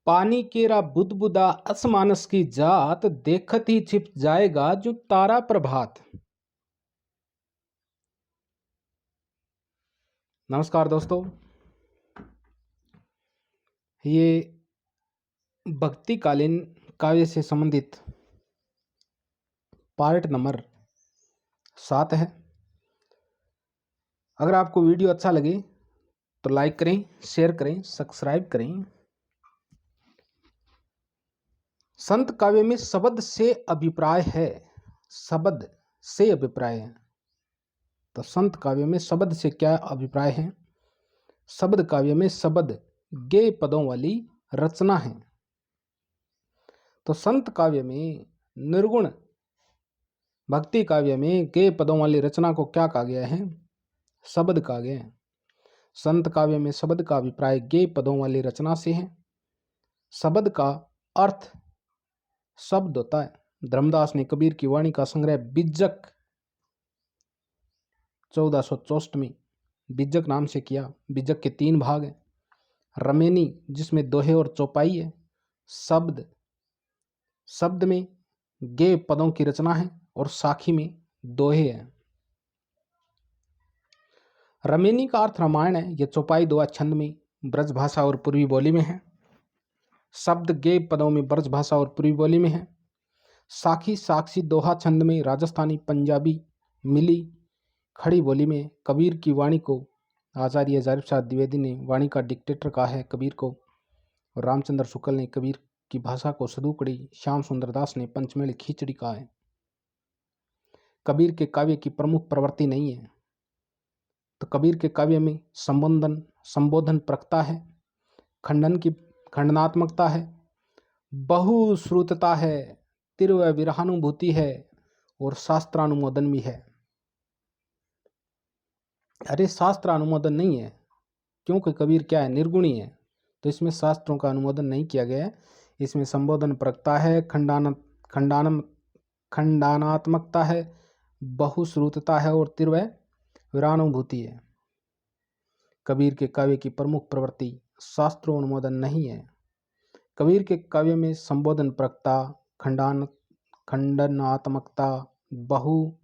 पानी केरा बुदबुदा असमानस की जात, देखत ही छिप जाएगा जो तारा प्रभात। नमस्कार दोस्तों, ये भक्तिकालीन काव्य से संबंधित पार्ट नंबर 7 है। अगर आपको वीडियो अच्छा लगे तो लाइक करें, शेयर करें, सब्सक्राइब करें। संत काव्य में शब्द से अभिप्राय है, शब्द से अभिप्राय है। तो संत काव्य में शब्द से क्या अभिप्राय है? शब्द काव्य में शब्द गेय पदों वाली रचना है। तो संत काव्य में निर्गुण भक्ति काव्य में गेय पदों वाली रचना को क्या कहा गया है? शब्द कहा गया है। संत काव्य में शब्द का अभिप्राय गेय पदों वाली रचना से है। शब्द का अर्थ शब्द होता है। धर्मदास ने कबीर की वाणी का संग्रह बिज्जक 1464 में बिज्जक नाम से किया। बिज्जक के 3 भाग हैं। रमेनी जिसमें दोहे और चौपाई है। शब्द में गेय पदों की रचना है और साखी में दोहे हैं। रमेनी का अर्थ रामायण है। यह चौपाई दोहा छंद में ब्रज भाषा और पूर्वी बोली में है। शब्द गेय पदों में ब्रज भाषा और पूर्वी बोली में है। साखी साक्षी दोहा छंद में राजस्थानी, पंजाबी, मिली, खड़ी बोली में। कबीर की वाणी को आचार्य जारिफ शाह द्विवेदी ने वाणी का डिक्टेटर कहा है कबीर को, और रामचंद्र शुक्ल ने कबीर की भाषा को सदुकड़ी, श्याम सुंदर दास ने पंचमेल खिचड़ी कहा है। कबीर के काव्य की प्रमुख प्रवृत्ति नहीं है। तो कबीर के काव्य में संबोधन प्रकता है, खंडनात्मकता है, बहुश्रुतता है, तीव्र विरहानुभूति है और शास्त्रानुमोदन भी है। अरे शास्त्र अनुमोदन नहीं है, क्योंकि कबीर क्या है? निर्गुणी है। तो इसमें शास्त्रों का अनुमोदन नहीं किया गया है। इसमें संबोधन प्रकता है, खंडानात्मकता है, बहुश्रुतता है और तीव्र विरहानुभूति है। कबीर के काव्य की प्रमुख प्रवृत्ति शास्त्रोनुमोदन नहीं है। कबीर के काव्य में संबोधन प्रकता, खंडनात्मकता, बहुश्रुतता,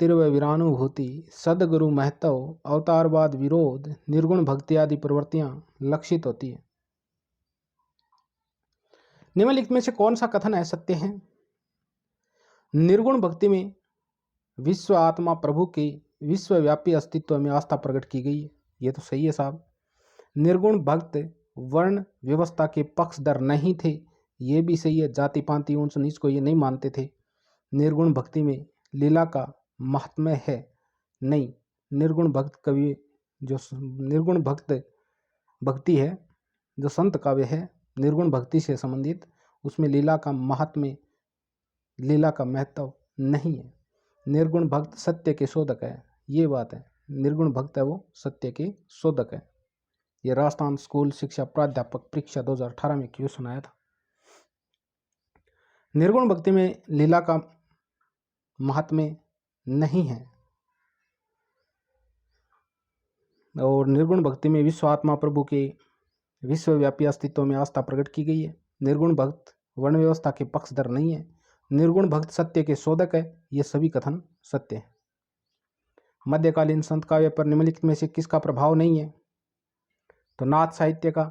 तीव्र विरहानुभूति, सदगुरु महत्व, अवतारवाद विरोध, निर्गुण भक्ति आदि प्रवृत्तियां लक्षित होती है। निम्नलिखित में से कौन सा कथन है सत्य है? निर्गुण भक्ति में विश्व आत्मा प्रभु के विश्वव्यापी अस्तित्व में आस्था प्रकट की गई है। ये तो सही है साहब। निर्गुण भक्त वर्ण व्यवस्था के पक्षधर नहीं थे। ये भी सही है। जाति पाति ऊंच नीच को ये नहीं मानते थे। निर्गुण भक्ति में लीला का महात्म्य है नहीं। निर्गुण भक्त कवि जो निर्गुण भक्ति है, जो संत काव्य है निर्गुण भक्ति से संबंधित, उसमें लीला का महात्म्य, लीला का महत्व नहीं है। निर्गुण भक्त सत्य के शोधक है। ये बात है। निर्गुण भक्त है वो सत्य के शोधक है। ये राजस्थान स्कूल शिक्षा प्राध्यापक परीक्षा 2018 में क्वेश्चन आया था। निर्गुण भक्ति में लीला का महात्म्य नहीं है और निर्गुण भक्ति में विश्व आत्मा प्रभु के विश्वव्यापी अस्तित्व में आस्था प्रकट की गई है। निर्गुण भक्त वर्ण व्यवस्था के पक्षधर नहीं है। निर्गुण भक्त सत्य के शोधक है। ये सभी कथन सत्य है। मध्यकालीन संत काव्य पर निम्नलिखित में से किसका प्रभाव नहीं है? तो नाथ साहित्य का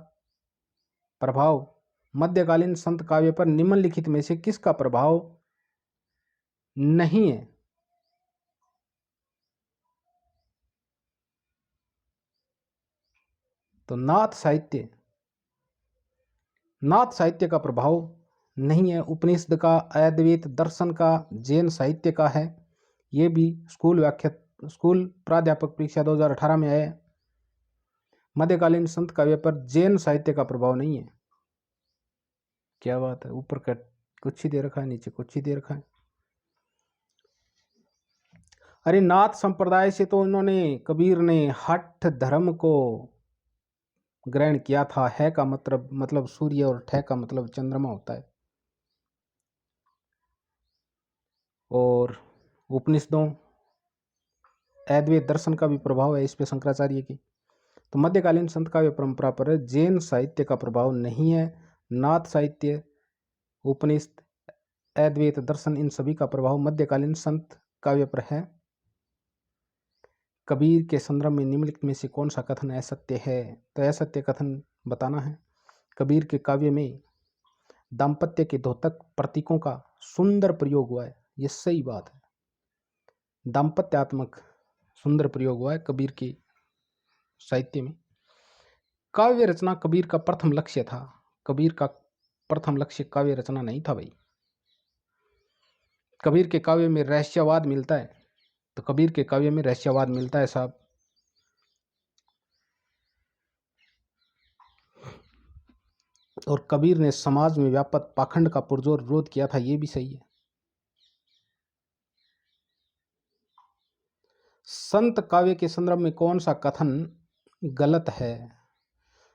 प्रभाव। मध्यकालीन संत काव्य पर निम्नलिखित में से किसका प्रभाव नहीं है? तो नाथ साहित्य का प्रभाव नहीं है। उपनिषद का, अद्वैत दर्शन का, जैन साहित्य का है। ये भी स्कूल प्राध्यापक परीक्षा 2018 में आया। मध्यकालीन संत काव्य पर जैन साहित्य का प्रभाव नहीं है। क्या बात है! ऊपर का कुछ ही दे रखा है, नीचे कुछ ही दे रखा है। अरे नाथ संप्रदाय से तो इन्होंने, कबीर ने हठ धर्म को ग्रहण किया था। है का मतलब सूर्य और ठे का मतलब चंद्रमा होता है। और उपनिषदों, अद्वैत दर्शन का भी प्रभाव है इस पे शंकराचार्य की। तो मध्यकालीन संत काव्य परंपरा पर जैन साहित्य का प्रभाव नहीं है। नाथ साहित्य, उपनिषद, अद्वैत दर्शन, इन सभी का प्रभाव मध्यकालीन संत काव्य पर है। कबीर के संदर्भ में निम्नलिखित में से कौन सा कथन असत्य है? तो असत्य कथन बताना है। कबीर के काव्य में दाम्पत्य के द्योतक प्रतीकों का सुंदर प्रयोग हुआ है, ये सही बात है। दाम्पत्यात्मक सुंदर प्रयोग हुआ है कबीर के साहित्य में। काव्य रचना कबीर का प्रथम लक्ष्य था। कबीर का प्रथम लक्ष्य काव्य रचना नहीं था भाई। कबीर के काव्य में रहस्यवाद मिलता है, तो कबीर के काव्य में रहस्यवाद मिलता है साहब। और कबीर ने समाज में व्यापक पाखंड का पुरजोर विरोध किया था, ये भी सही है। संत काव्य के संदर्भ में कौन सा कथन गलत है?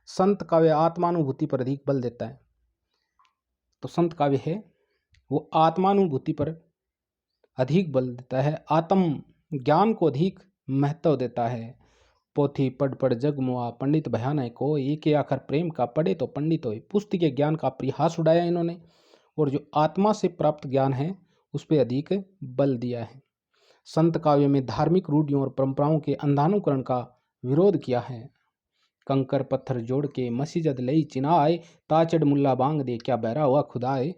संत काव्य आत्मानुभूति पर अधिक बल देता है। तो संत काव्य है वो आत्मानुभूति पर अधिक बल देता है, आत्म ज्ञान को अधिक महत्व देता है। पोथी पढ़ पढ़ जग मुआ, पंडित भयानय को, एक आखर प्रेम का पढ़े तो पंडित होए। पुस्तक के ज्ञान का परिहास उड़ाया इन्होंने, और जो आत्मा से प्राप्त ज्ञान है उस पर अधिक बल दिया है। संत काव्य में धार्मिक रूढ़ियों और परंपराओं के अंधानुकरण का विरोध किया है। कंकर पत्थर जोड़ के मसीजद लई चिनाए, ताचड़ मुल्ला बांग दे क्या बहरा हुआ खुदाए।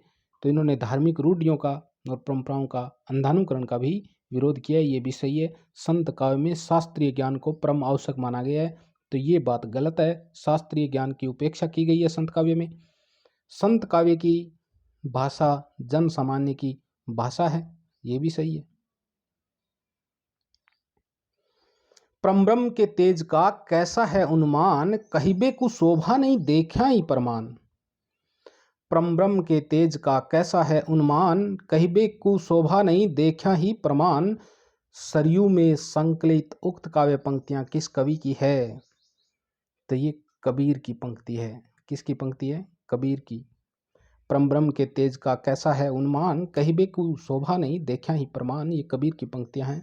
तो इन्होंने धार्मिक रूढ़ियों का और परंपराओं का अंधानुकरण का भी विरोध किया है, ये भी सही है। संत काव्य में शास्त्रीय ज्ञान को परम आवश्यक माना गया है, तो ये बात गलत है। शास्त्रीय ज्ञान की उपेक्षा की गई है संत काव्य में। संत काव्य की भाषा जन सामान्य की भाषा है, ये भी सही है। परब्रह्म के तेज का कैसा है अनुमान, कहिबे को शोभा नहीं देखा ही प्रमाण। परब्रह्म के तेज का कैसा है अनुमान, कहिबे को शोभा नहीं देखा ही प्रमाण। सरयू में संकलित उक्त काव्य पंक्तियां किस कवि की है? तो ये कबीर की पंक्ति है। किसकी पंक्ति है? कबीर की। परब्रह्म के तेज का कैसा है अनुमान, कहिबे को शोभा नहीं देखा ही प्रमाण, ये कबीर की पंक्तियां हैं।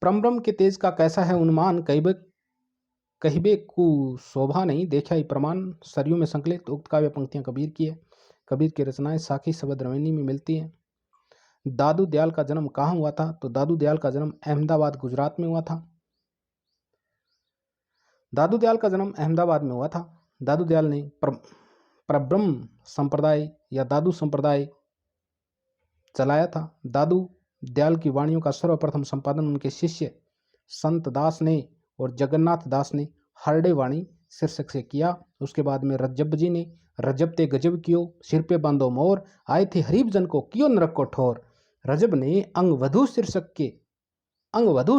परब्रह्म के तेज का कैसा है अनुमान, कहिबे को शोभा नहीं देखा ही प्रमाण। सरयू में संकलित उक्त काव्य पंक्तियां कबीर की है। कबीर की रचनाएं साखी शबद रवैनी में मिलती हैं। दादू दयाल का जन्म कहाँ हुआ था? तो दादू दयाल का जन्म अहमदाबाद गुजरात में हुआ था। दादू दयाल का जन्म अहमदाबाद में हुआ था। दादू दयाल ने परब्रह्म संप्रदाय या दादू संप्रदाय चलाया था। दादू दयाल की वाणियों का सर्वप्रथम संपादन उनके शिष्य संत दास ने और जगन्नाथ दास ने हरडे वाणी शीर्षक से किया। उसके बाद में रज्जब जी ने रजब ते गजब कियो, सिर पे बांधो मोर, आए थे हरीब जन को कियो नरक को ठोर। रजब ने अंगवधू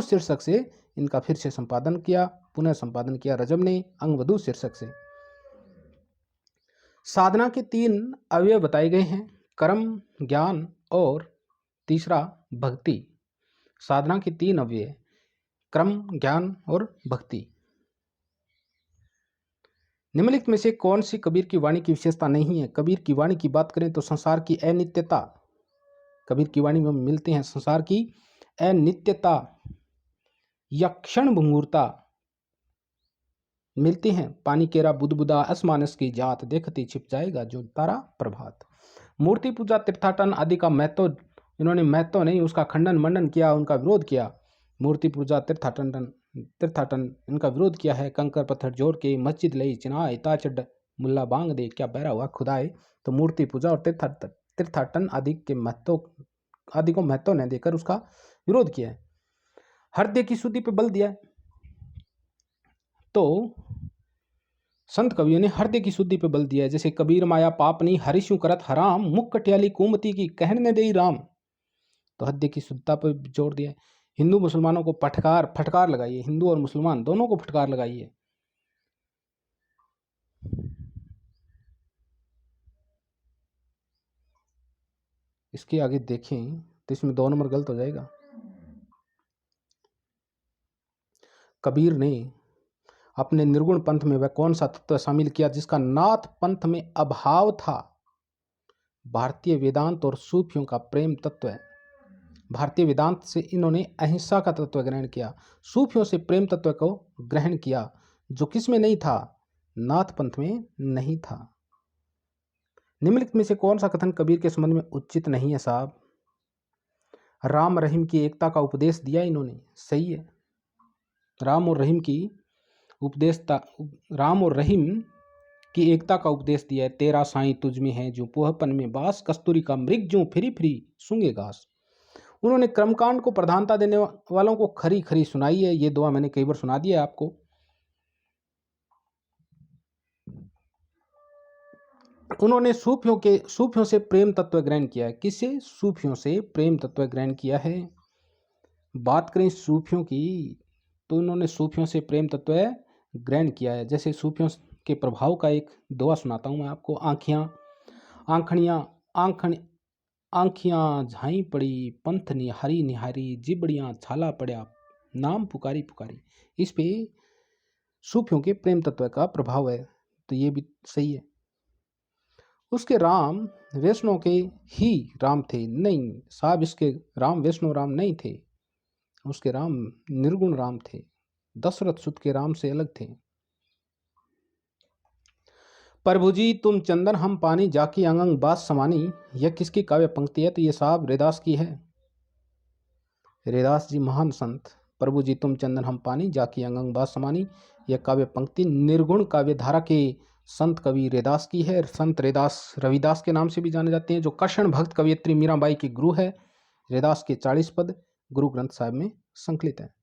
शीर्षक से इनका फिर से संपादन किया, पुनः संपादन किया रजब ने अंगवधू शीर्षक से। साधना के 3 अवयव बताए गए हैं, कर्म, ज्ञान और तीसरा भक्ति। साधना के 3 अवयव, कर्म, ज्ञान और भक्ति। निम्नलिखित में से कौन सी कबीर की वाणी की विशेषता नहीं है? कबीर की वाणी की बात करें तो संसार की अनित्यता, कबीर की वाणी में मिलते हैं संसार की अनित्यता या क्षण भंगुरता मिलती हैं। पानी केरा बुदबुदा असमानस की जात, देखती छिप जाएगा जो तारा प्रभात। मूर्ति पूजा तीर्थाटन आदि का महत्व इन्होंने महत्व नहीं, उसका खंडन मंडन किया, उनका विरोध किया। मूर्ति पूजा तीर्थाटन इनका विरोध किया है। कंकर पत्थर जोड़ के मस्जिद लई चिनाए, ताचड मुल्ला बांग दे क्या बहरा हुआ खुदाए। तो मूर्ति पूजा और तीर्थाटन आदि को महत्व न देकर उसका विरोध किया है। हृदय की शुद्धि पर बल दिया है। तो संत कवियों ने हृदय की शुद्धि पर बल दिया है। जैसे कबीर माया पापनी हरिशु करत हराम, मुख कटियाली कुमति की कहने दे राम। तो हृदय की शुद्धता पर जोर दिया है। हिंदू मुसलमानों को फटकार लगाइए, हिंदू और मुसलमान दोनों को फटकार लगाइए। इसके आगे देखें तो इसमें 2 नंबर गलत हो जाएगा। कबीर ने अपने निर्गुण पंथ में वह कौन सा तत्व शामिल किया जिसका नाथ पंथ में अभाव था? भारतीय वेदांत और सूफियों का प्रेम तत्व है। भारतीय वेदांत से इन्होंने अहिंसा का तत्व ग्रहण किया। सूफियों से प्रेम तत्व को ग्रहण किया, जो किसमें नहीं था? नाथ पंथ में नहीं था। निम्नलिखित में से कौन सा कथन कबीर के संबंध में उचित नहीं है साहब? राम रहीम की एकता का उपदेश दिया इन्होंने, सही है। राम और रहीम की एकता का उपदेश दिया है। तेरा साईं तुझ में है जो पोहपन में बास, कस्तूरी का मृग जो फिरी फिरी सूंघे घास। उन्होंने कर्मकांड को प्रधानता देने वालों को खरी खरी सुनाई है। ये दुआ मैंने कई बार सुना दिया है आपको। उन्होंने सूफियों से प्रेम तत्व ग्रहण किया है। किससे? सूफियों से प्रेम तत्व ग्रहण किया है। बात करें सूफियों की, तो उन्होंने सूफियों से प्रेम तत्व ग्रहण किया है। जैसे सूफियों के प्रभाव का एक दुआ सुनाता हूं मैं आपको। आंखियां झाई पड़ी, पंथ निहारी निहारी, जिबड़ियां छाला पड़ा, नाम पुकारी पुकारी। इस पे सूफियों के प्रेम तत्व का प्रभाव है, तो ये भी सही है। उसके राम वैष्णव के ही राम थे। नहीं साहब, इसके राम वैष्णव राम नहीं थे, उसके राम निर्गुण राम थे। दशरथ सुत के राम से अलग थे। प्रभु जी तुम चंदन हम पानी, जाकी अंगंग बास समानी। यह किसकी काव्य पंक्ति है? तो ये साहब रैदास की है। रैदास जी महान संत। प्रभु जी तुम चंदन हम पानी, जाकी अंगंग बास समानी। यह काव्य पंक्ति निर्गुण काव्य धारा के संत कवि रैदास की है। संत रैदास रविदास के नाम से भी जाने जाते हैं, जो कृष्ण भक्त कवियत्री मीराबाई के गुरु है। रैदास के 40 पद गुरु ग्रंथ साहिब में संकलित है।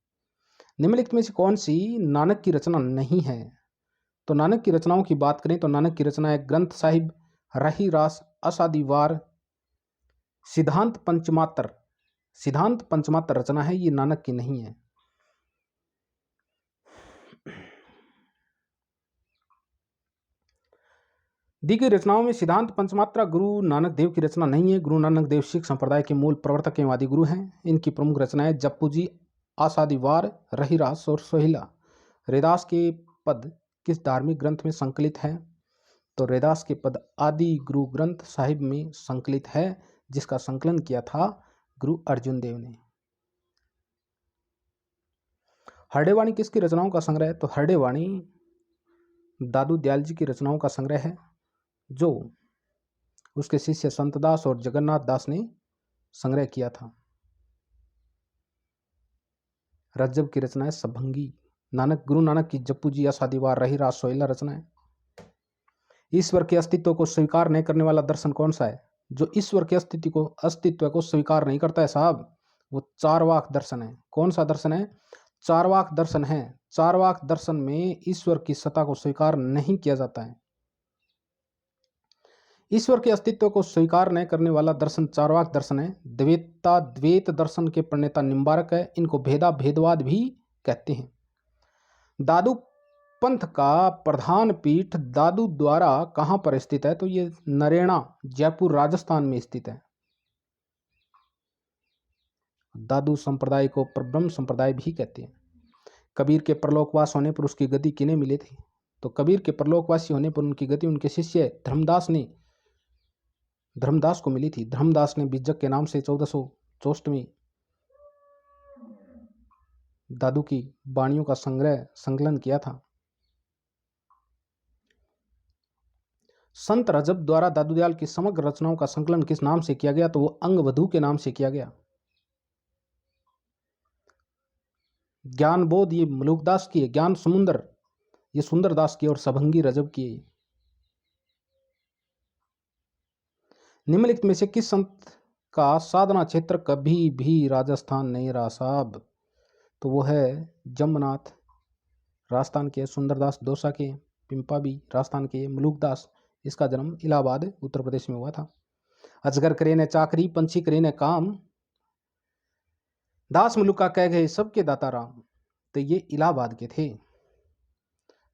निम्नलिखित में से कौन सी नानक की रचना नहीं है? तो नानक की रचनाओं की बात करें तो नानक की रचना है ग्रंथ साहिब, रही रास, असादीवार, सिद्धांत पंचमात्र रचना है। ये नानक की नहीं है। दी गई रचनाओं में सिद्धांत पंचमात्रा गुरु नानक देव की रचना नहीं है। गुरु नानक देव सिख संप्रदाय के मूल प्रवर्तक एवं आदि गुरु हैं। इनकी प्रमुख रचनाएं जप्पू जी, आसादीवार, रहीरास और सोहिला। रैदास के पद किस धार्मिक ग्रंथ में संकलित है? तो रैदास के पद आदि गुरु ग्रंथ साहिब में संकलित है, जिसका संकलन किया था गुरु अर्जुन देव ने। हरडेवाणी किसकी रचनाओं का संग्रह है? तो हरडेवाणी दादू दयाल जी की रचनाओं का संग्रह है, जो उसके शिष्य संतदास और जगन्नाथ दास ने संग्रह किया था। रज्जब की रचना है सभंगी। गुरु नानक की जप्पू जी, आसादीवार, रहीरास, सोहिला रचना है। ईश्वर के अस्तित्व को स्वीकार नहीं करने वाला दर्शन कौन सा है? जो ईश्वर के अस्तित्व को स्वीकार नहीं करता है साहब, वो चारवाक दर्शन है। कौन सा दर्शन है? चारवाक दर्शन है। चारवाक दर्शन में ईश्वर की सत्ता को स्वीकार नहीं किया जाता है। ईश्वर के अस्तित्व को स्वीकार नहीं करने वाला दर्शन चारवाक दर्शन है। द्वैत दर्शन के प्रणेता निम्बारक है। इनको भेदवाद भी कहते हैं। दादू पंथ का प्रधान पीठ दादू द्वारा कहां पर स्थित है? तो ये नरेना, जयपुर, राजस्थान में स्थित है। दादू संप्रदाय को परब्रह्म संप्रदाय भी कहते हैं। कबीर के परलोकवास होने पर उसकी गति किन्हें मिले थे? तो कबीर के परलोकवासी होने पर उनकी गति उनके शिष्य धर्मदास को मिली थी। धर्मदास ने बीजक के नाम से 1464 में दादू की वाणियों का संकलन किया था। संत रजब द्वारा दादू दयाल की समग्र रचनाओं का संकलन किस नाम से किया गया? तो वो अंगवधू के नाम से किया गया। ज्ञानबोध ये मलुकदास की है। ज्ञान समुंदर ये सुंदरदास की और सभंगी रजब की है। निम्नलिखित में से किस संत का साधना क्षेत्र कभी भी राजस्थान नहीं रहा साहब? तो वो है जम्मनाथ, राजस्थान के, सुंदरदास दौसा के, पिंपा भी राजस्थान के, मलुकदास, इसका जन्म इलाहाबाद उत्तर प्रदेश में हुआ था। अजगर करे ने चाकरी, पंछी करे ने काम, दास मलुका कह गए सबके दाता राम। तो ये इलाहाबाद के थे।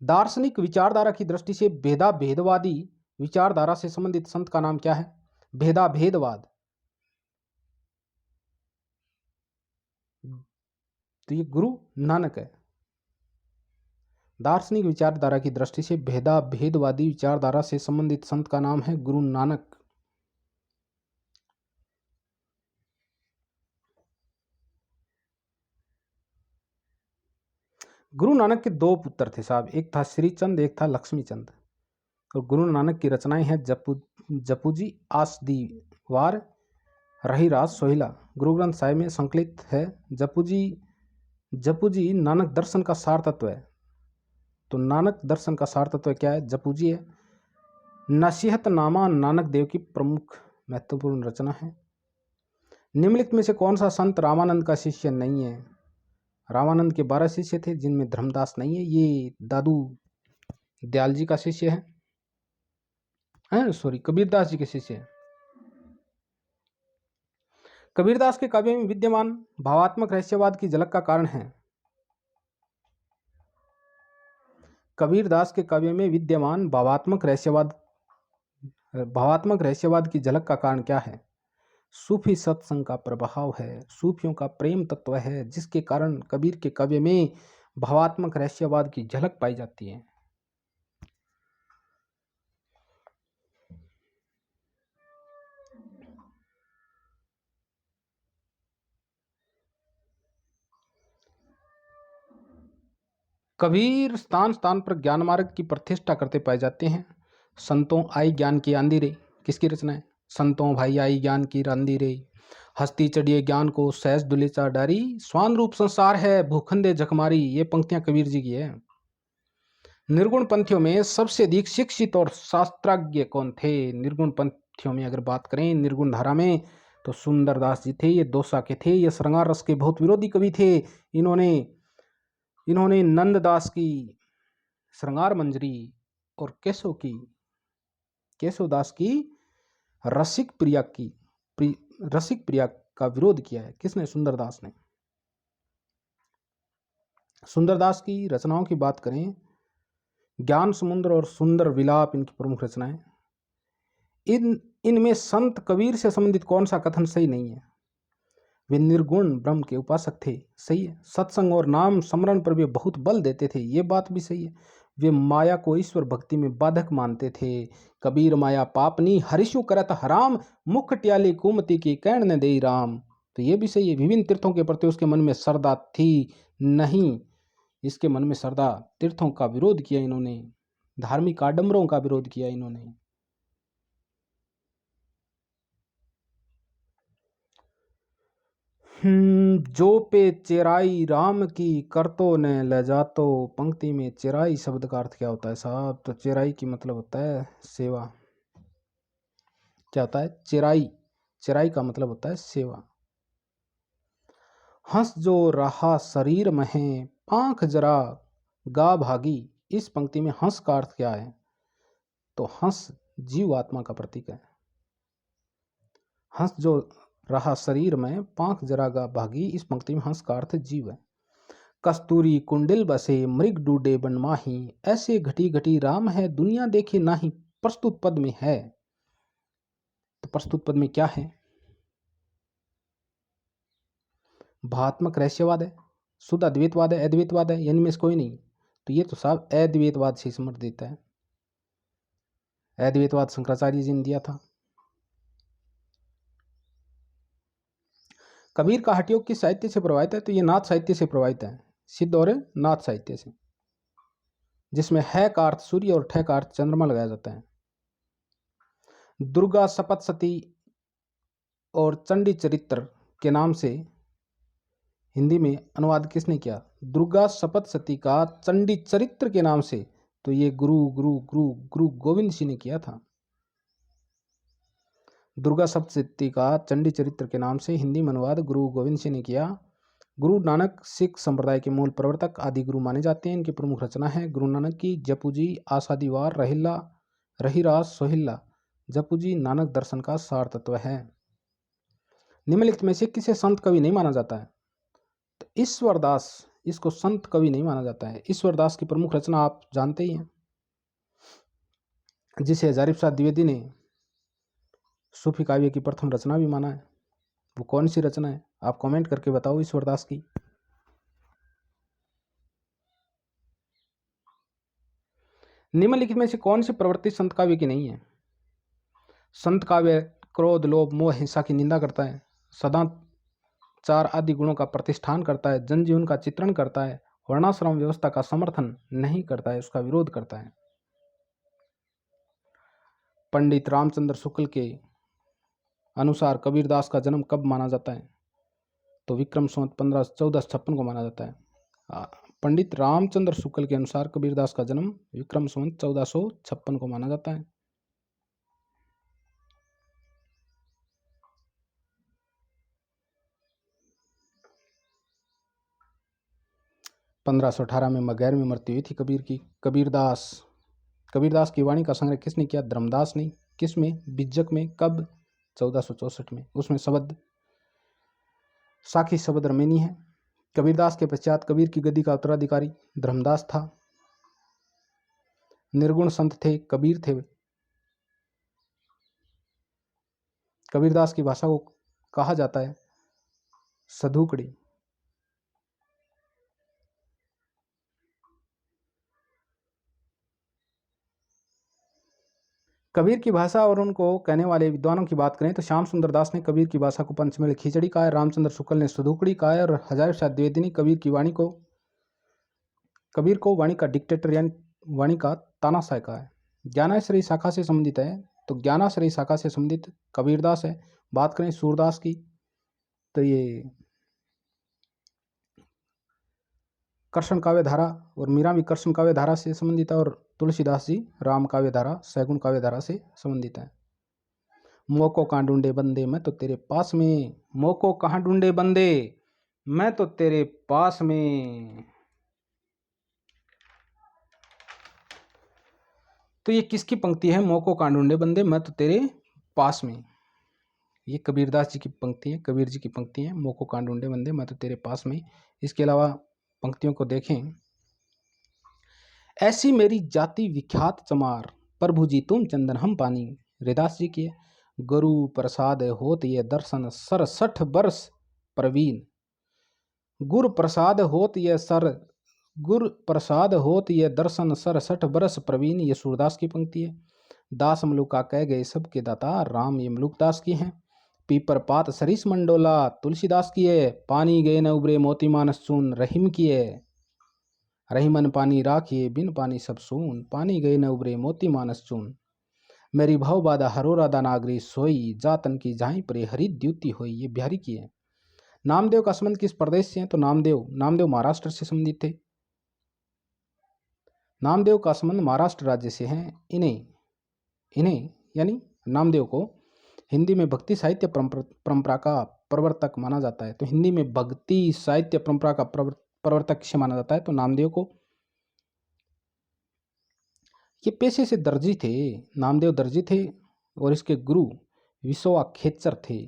दार्शनिक विचारधारा की दृष्टि से भेदवादी विचारधारा से संबंधित संत का नाम क्या है? भेदवाद। तो ये गुरु नानक है। दार्शनिक विचारधारा की दृष्टि से भेदवादी विचारधारा से संबंधित संत का नाम है गुरु नानक। गुरु नानक के दो पुत्र थे साहब, एक था श्रीचंद, एक था लक्ष्मीचंद। और गुरु नानक की रचनाएं हैं जपूजी आसदीवार रहीराज सोहिला। गुरु ग्रंथ साहिब में संकलित है। जपूजी नानक दर्शन का सार तत्व है। तो नानक दर्शन का सार तत्व क्या है? जपूजी है। नसीहतनामा नानक देव की प्रमुख महत्वपूर्ण रचना है। निम्नलिखित में से कौन सा संत रामानंद का शिष्य नहीं है? रामानंद के 12 शिष्य थे, जिनमें धर्मदास नहीं है। ये दादू दयाल जी का शिष्य है, सॉरी, कबीरदास जी के शिष्य है। कबीरदास के काव्य में विद्यमान भावात्मक रहस्यवाद की झलक का कारण है। कबीरदास के काव्य में विद्यमान भावात्मक रहस्यवाद की झलक का कारण क्या है? सूफी सत्संग का प्रभाव है, सूफियों का प्रेम तत्व है, जिसके कारण कबीर के काव्य में भावात्मक रहस्यवाद की झलक पाई जाती है। कबीर स्थान स्थान पर ज्ञान मार्ग की प्रतिष्ठा करते पाए जाते हैं। संतों आई ज्ञान की आंधी रे, किसकी रचना है? संतों भाई आई ज्ञान की आंधी रे, हस्ती चढ़िए ज्ञान को सहज दुलेचा डारी, स्वान रूप संसार है भूखंदे जखमारी। ये पंक्तियां कबीर जी की है। निर्गुण पंथियों में सबसे अधिक शिक्षित और शास्त्रज्ञ कौन थे? निर्गुण पंथियों में अगर बात करें, निर्गुण धारा में, तो सुंदरदास जी थे। ये दोसा के थे। ये श्रृंगार रस के बहुत विरोधी कवि थे। इन्होंने नंददास की श्रृंगार मंजरी और केशवदास की रसिक प्रिया का विरोध किया है। किसने? सुंदरदास ने। सुंदरदास की रचनाओं की बात करें, ज्ञान समुद्र और सुंदर विलाप इनकी प्रमुख रचनाएं। इनमें संत कबीर से संबंधित कौन सा कथन सही नहीं है? वे निर्गुण ब्रह्म के उपासक थे, सही है। सत्संग और नाम स्मरण पर वे बहुत बल देते थे, ये बात भी सही है। वे माया को ईश्वर भक्ति में बाधक मानते थे। कबीर माया पापनी हरिशु करत हराम, मुख ट्याली कुमति की कहण न देई राम। तो ये भी सही है। विभिन्न तीर्थों के प्रति उसके मन में श्रद्धा थी नहीं। इसके मन में श्रद्धा, तीर्थों का विरोध किया इन्होंने, धार्मिक आडंबरों का विरोध किया इन्होंने। जो पे चेराई राम की करतो ने ले जातो। पंक्ति में चेराई शब्द का अर्थ क्या होता है साहब? तो चेराई की मतलब होता है सेवा। क्या होता है? चेराई का मतलब होता है सेवा। हंस जो रहा शरीर में पांख जरा गा भागी। इस पंक्ति में हंस का अर्थ क्या है? तो हंस जीव आत्मा का प्रतीक है। हंस जो रहा शरीर में पांख जरा गा भागी, इस पंक्ति में हंस का अर्थ जीव है। कस्तूरी कुंडिल बसे मृग डूडे बनमाही, ऐसे घटी घटी राम है दुनिया देखे नाही। प्रस्तुत पद में है। तो प्रस्तुत पद में क्या है? भावात्मक रहस्यवाद है, शुद्ध अद्वैतवाद है, अद्वैतवाद है, इनमें से कोई नहीं। तो ये तो साहब अद्वैतवाद से समर्थ देता है। अद्वैतवाद शंकराचार्य जी ने दिया था। कबीर का हठयोग किस साहित्य से प्रभावित है? तो ये नाथ साहित्य से प्रभावित है, सिद्ध और नाथ साहित्य से, जिसमें है का अर्थ सूर्य और ठे का अर्थ चंद्रमा लगाया जाता है। दुर्गा सप्तशती और चंडी चरित्र के नाम से हिंदी में अनुवाद किसने किया? दुर्गा सप्तशती का चंडी चरित्र के नाम से तो ये गुरु गोविंद सिंह ने किया था। दुर्गा सप्तशती का चंडी चरित्र के नाम से हिंदी में अनुवाद गुरु गोविंद सिंह ने किया। गुरु नानक सिख संप्रदाय के मूल प्रवर्तक आदि गुरु माने जाते हैं। इनकी प्रमुख रचना है गुरु नानक की जपूजी आसादीवार रहीराज सोहिला। जपूजी नानक दर्शन का सार तत्व है। निम्नलिखित में से किसे संत कवि नहीं माना जाता है? तो ईश्वरदास, इसको संत कवि नहीं माना जाता है। ईश्वरदास की प्रमुख रचना आप जानते ही हैं, जिसे हजारी प्रसाद द्विवेदी ने सूफी काव्य की प्रथम रचना भी माना है। वो कौन सी रचना है? आप कमेंट करके बताओ ईश्वरदास की। निम्नलिखित में से कौन सी प्रवृत्ति संत काव्य की नहीं है? संत काव्य क्रोध लोभ मोह हिंसा की निंदा करता है, सदाचार आदि गुणों का प्रतिष्ठान करता है, जनजीवन का चित्रण करता है वर्णाश्रम व्यवस्था का समर्थन नहीं करता है, उसका विरोध करता है। पंडित रामचंद्र शुक्ल के अनुसार कबीरदास का जन्म कब माना जाता है? तो विक्रम संवत 1456 को माना जाता है। पंडित रामचंद्र शुक्ल के अनुसार कबीरदास का जन्म विक्रम संवत 1456 को माना जाता है। 1518 में मगैर में मृत्यु हुई थी कबीर की। कबीरदास की वाणी का संग्रह किसने किया? धर्मदास ने। किस में? बिज्जक में। कब? 1464 में। उसमें शब्द साखी शब्द रमेनी है। कबीरदास के पश्चात कबीर की गद्दी का उत्तराधिकारी धर्मदास था। निर्गुण संत थे, कबीर थे। कबीरदास की भाषा को कहा जाता है सधुकड़ी। कबीर की भाषा और उनको कहने वाले विद्वानों की बात करें तो श्याम सुंदर दास ने कबीर की भाषा को पंचमेल खिचड़ी कहा है, रामचंद्र शुक्ल ने सधुकड़ी कहा है और हजारे शाह द्विवेदी ने कबीर को वाणी का डिक्टेटर यानी वाणी का तानाशाह कहा है। ज्ञानाश्रयी शाखा से संबंधित है तो ज्ञानाश्रयी शाखा से संबंधित कबीरदास है। बात करें सूरदास की तो ये कृष्ण काव्य धारा और मीरा भी कृष्ण काव्य धारा से संबंधित है और तुलसीदास जी राम काव्य धारा सैगुण काव्य धारा से संबंधित है। मोको कहाँ ढूंढे बंदे मैं तो तेरे पास में, मोको कहाँ ढूंढे बंदे मैं तो तेरे पास में। तो ये किसकी पंक्ति है? मोको कहाँ ढूंढे बंदे मैं तो तेरे पास में। ये कबीरदास जी की पंक्ति है, कबीर जी की पंक्ति है। मोको कहाँ ढूंढे बंदे मैं तो तेरे पास में। इसके अलावा पंक्तियों को देखें। ऐसी मेरी जाति विख्यात चमार, प्रभु जी तुम चंदन हम पानी। हरिदास जी की है। गुरु प्रसाद होत ये दर्शन 67 वर्ष प्रवीण। गुर प्रसाद होत ये दर्शन 67 वर्ष प्रवीण। ये सूरदास की पंक्ति है। दास मलुका कह गए सबके दाता, राम ये मलुकदास की है। पीपर पात सरिस मंडोला तुलसीदास की है। पानी गए न उबरे मोती मानस चून रहीम की है। रहीमन पानी राखिए बिन पानी सब सून, पानी गए न उबरे मोती मानस चून। मेरी भाव बादा हरोरा दानागरी सोई, जातन की जाई परे हरि द्युति होई। ये बिहारी की है। नामदेव का संबंध किस प्रदेश से है? तो नामदेव महाराष्ट्र से संबंधित थे। नामदेव का संबंध महाराष्ट्र राज्य से है। इन्हें यानी नामदेव को हिंदी में भक्ति साहित्य परंपरा का प्रवर्तक माना जाता है। तो हिंदी में भक्ति साहित्य परंपरा का प्रवर्तक किसे माना जाता है? तो नामदेव को। ये पेशे से दर्जी थे, नामदेव दर्जी थे और इसके गुरु विश्वा खेचर थे।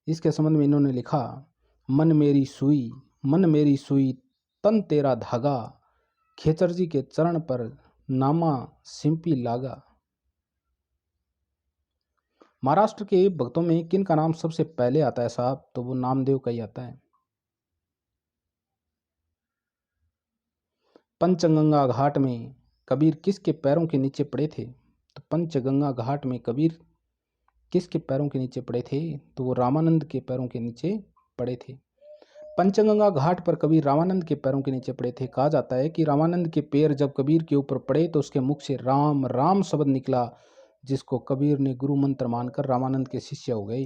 इसके संबंध में इन्होंने लिखा, मन मेरी सुई तन तेरा धागा, खेचर जी के चरण पर नामा सिंपी लागा। महाराष्ट्र के भक्तों में किन का नाम सबसे पहले आता है साहब? तो वो नामदेव का ही आता है। पंचगंगा घाट में कबीर किसके पैरों के नीचे पड़े थे? तो पंचगंगा घाट में कबीर किसके पैरों के नीचे पड़े थे? तो वो रामानंद के पैरों के नीचे पड़े थे। पंचगंगा घाट पर कबीर रामानंद के पैरों के नीचे पड़े थे। कहा जाता है कि रामानंद के पैर जब कबीर के ऊपर पड़े तो उसके मुख से राम राम शब्द निकला, जिसको कबीर ने गुरु मंत्र मानकर रामानंद के शिष्य हो गए।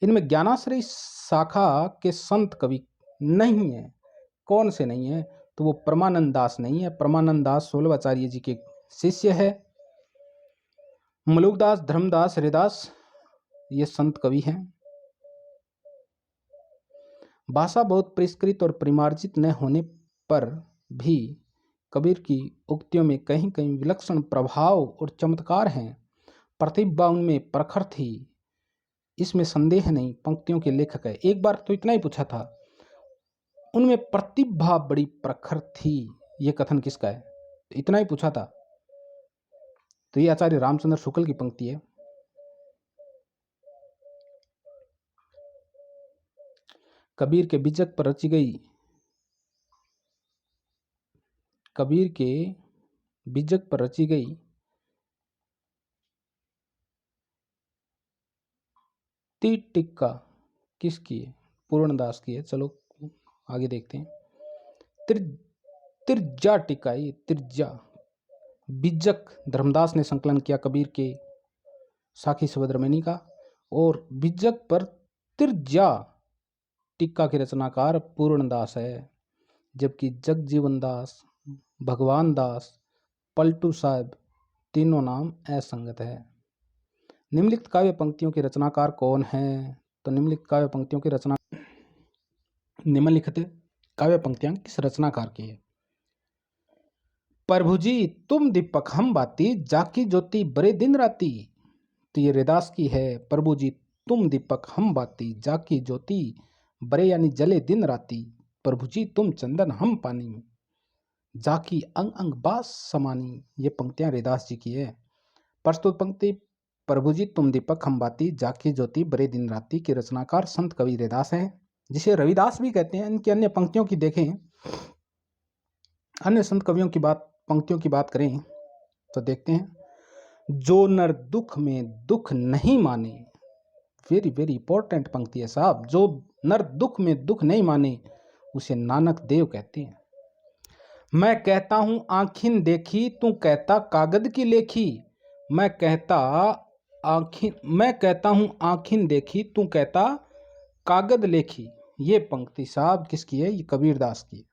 इनमें ज्ञानाश्रयी शाखा के संत कवि नहीं है। कौन से नहीं है? तो वो परमानंद दास नहीं है। परमानंद दास सोलवाचार्य जी के शिष्य है। मलुकदास, धर्मदास, हरिदास ये संत कवि हैं। भाषा बहुत परिष्कृत और परिमार्जित न होने पर भी कबीर की उक्तियों में कहीं कहीं विलक्षण प्रभाव और चमत्कार हैं। प्रतिभा उनमें प्रखर थी, इसमें संदेह नहीं। पंक्तियों के लेखक है। एक बार तो इतना ही पूछा था, उनमें प्रतिभा बड़ी प्रखर थी, ये कथन किसका है? इतना ही पूछा था। तो ये आचार्य रामचंद्र शुक्ल की पंक्ति है। कबीर के बीजक पर रची गई ती टिक्का किसकी है? पूर्णदास की है। चलो आगे देखते हैं। तिरजा टिकाई, तिरजा बिज्जक धर्मदास ने संकलन किया कबीर के साखी सवद्रमणि का, और बिज्जक पर तिरजा टिक्का के रचनाकार पूर्णदास है, जबकि जगजीवन दास, भगवान दास, पलटू साहब तीनों नाम असंगत है। निम्नलिखित काव्य पंक्तियों के रचनाकार कौन हैं? तो निम्नलिखित काव्य पंक्तियों की रचना निम्नलिखित काव्य पंक्तियां किस रचनाकार की है? प्रभु जी तुम दीपक हम बाती, जाकी ज्योति बरे दिन राती। तो ये रैदास की है। प्रभु जी तुम दीपक हम बाती, जाकी ज्योति बरे यानी जले दिन राती। प्रभु जी तुम चंदन हम पानी, जाकी अंग अंग बास समानी। ये पंक्तियां रैदास जी की है। प्रस्तुत पंक्ति प्रभु जी तुम दीपक हम बाती, जाकी ज्योति बरे दिन राती के रचनाकार संत कवि रैदास हैं, जिसे रविदास भी कहते हैं। इनकी अन्य पंक्तियों की देखें, अन्य संत कवियों की पंक्तियों की बात करें तो देखते हैं, जो नर दुख में दुख नहीं माने, वेरी वेरी इंपॉर्टेंट पंक्ति है साहब, जो नर दुख में दुख नहीं माने उसे नानक देव कहते हैं। मैं कहता हूं आँखिन देखी, तू कहता कागद की लेखी। मैं कहता हूं आँखिन देखी, तू कहता कागद लेखी। ये पंक्ति साहब किसकी है? ये कबीरदास की।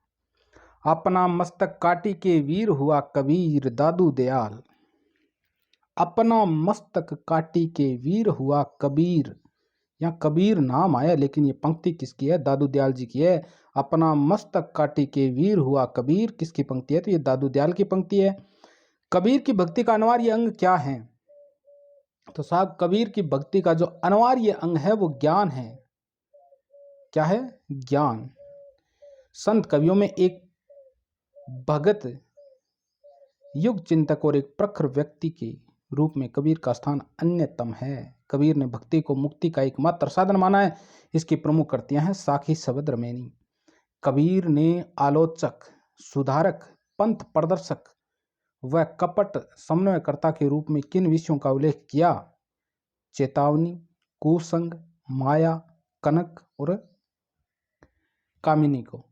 अपना मस्तक काटी के वीर हुआ कबीर दादू दयाल। अपना मस्तक काटी के वीर हुआ कबीर, यहाँ कबीर नाम आया लेकिन ये पंक्ति किसकी है? दादू दयाल जी की है। अपना मस्तक काटी के वीर हुआ कबीर किसकी पंक्ति है? तो ये दादू दयाल की पंक्ति है। कबीर की भक्ति का अनिवार्य अंग क्या है? तो साहब कबीर की भक्ति का जो अनिवार्य अंग है वो ज्ञान है। क्या है? ज्ञान। संत कवियों में एक भगत, युग चिंतक और एक प्रखर व्यक्ति के रूप में कबीर का स्थान अन्यतम है। कबीर ने भक्ति को मुक्ति का एकमात्र साधन माना है। इसकी प्रमुख कृतियां हैं साखी सवद्रमणि। कबीर ने आलोचक, सुधारक, पंथ प्रदर्शक व कपट समन्वयकर्ता के रूप में किन विषयों का उल्लेख किया? चेतावनी, कुसंग, माया, कनक और कामिनी को।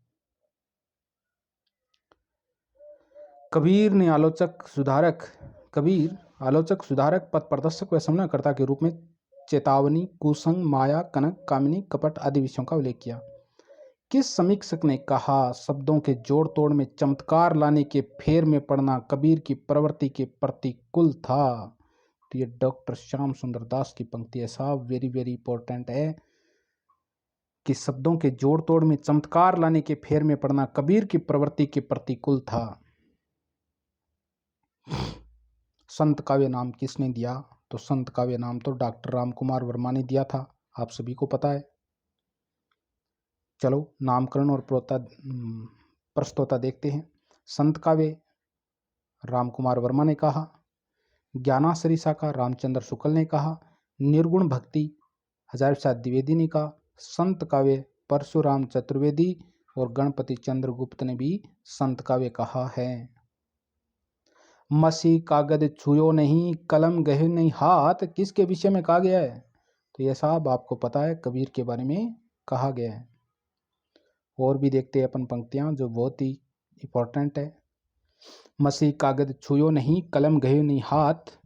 कबीर आलोचक, सुधारक, पथ प्रदर्शक व समन्वयकर्ता के रूप में चेतावनी, कुसंग, माया, कनक, कामिनी, कपट आदि विषयों का उल्लेख किया। किस समीक्षक ने कहा शब्दों के जोड़ तोड़ में चमत्कार लाने के फेर में पड़ना कबीर की प्रवृत्ति के प्रतिकूल था? तो ये डॉक्टर श्याम सुंदर दास की पंक्ति है साहब, वेरी वेरी इंपॉर्टेंट है कि शब्दों के जोड़ तोड़ में चमत्कार लाने के फेर में पड़ना कबीर की प्रवृत्ति के प्रतिकूल था। संत काव्य नाम किसने दिया? तो संत काव्य नाम तो डॉक्टर रामकुमार वर्मा ने दिया था, आप सभी को पता है। चलो नामकरण और प्रस्तोता देखते हैं। संत काव्य रामकुमार वर्मा ने कहा, ज्ञानाश्री शाखा रामचंद्र शुक्ल ने कहा, निर्गुण भक्ति हजारी प्रसाद द्विवेदी ने कहा, संत काव्य परशुराम चतुर्वेदी और गणपति चंद्रगुप्त ने भी संत काव्य कहा है। मसी कागद छुयो नहीं, कलम गहे नहीं हाथ, किसके विषय में कहा गया है? तो यह साहब आपको पता है, कबीर के बारे में कहा गया है। और भी देखते हैं अपन पंक्तियां जो बहुत ही इंपॉर्टेंट है। मसी कागद छुयो नहीं, कलम गहे नहीं हाथ,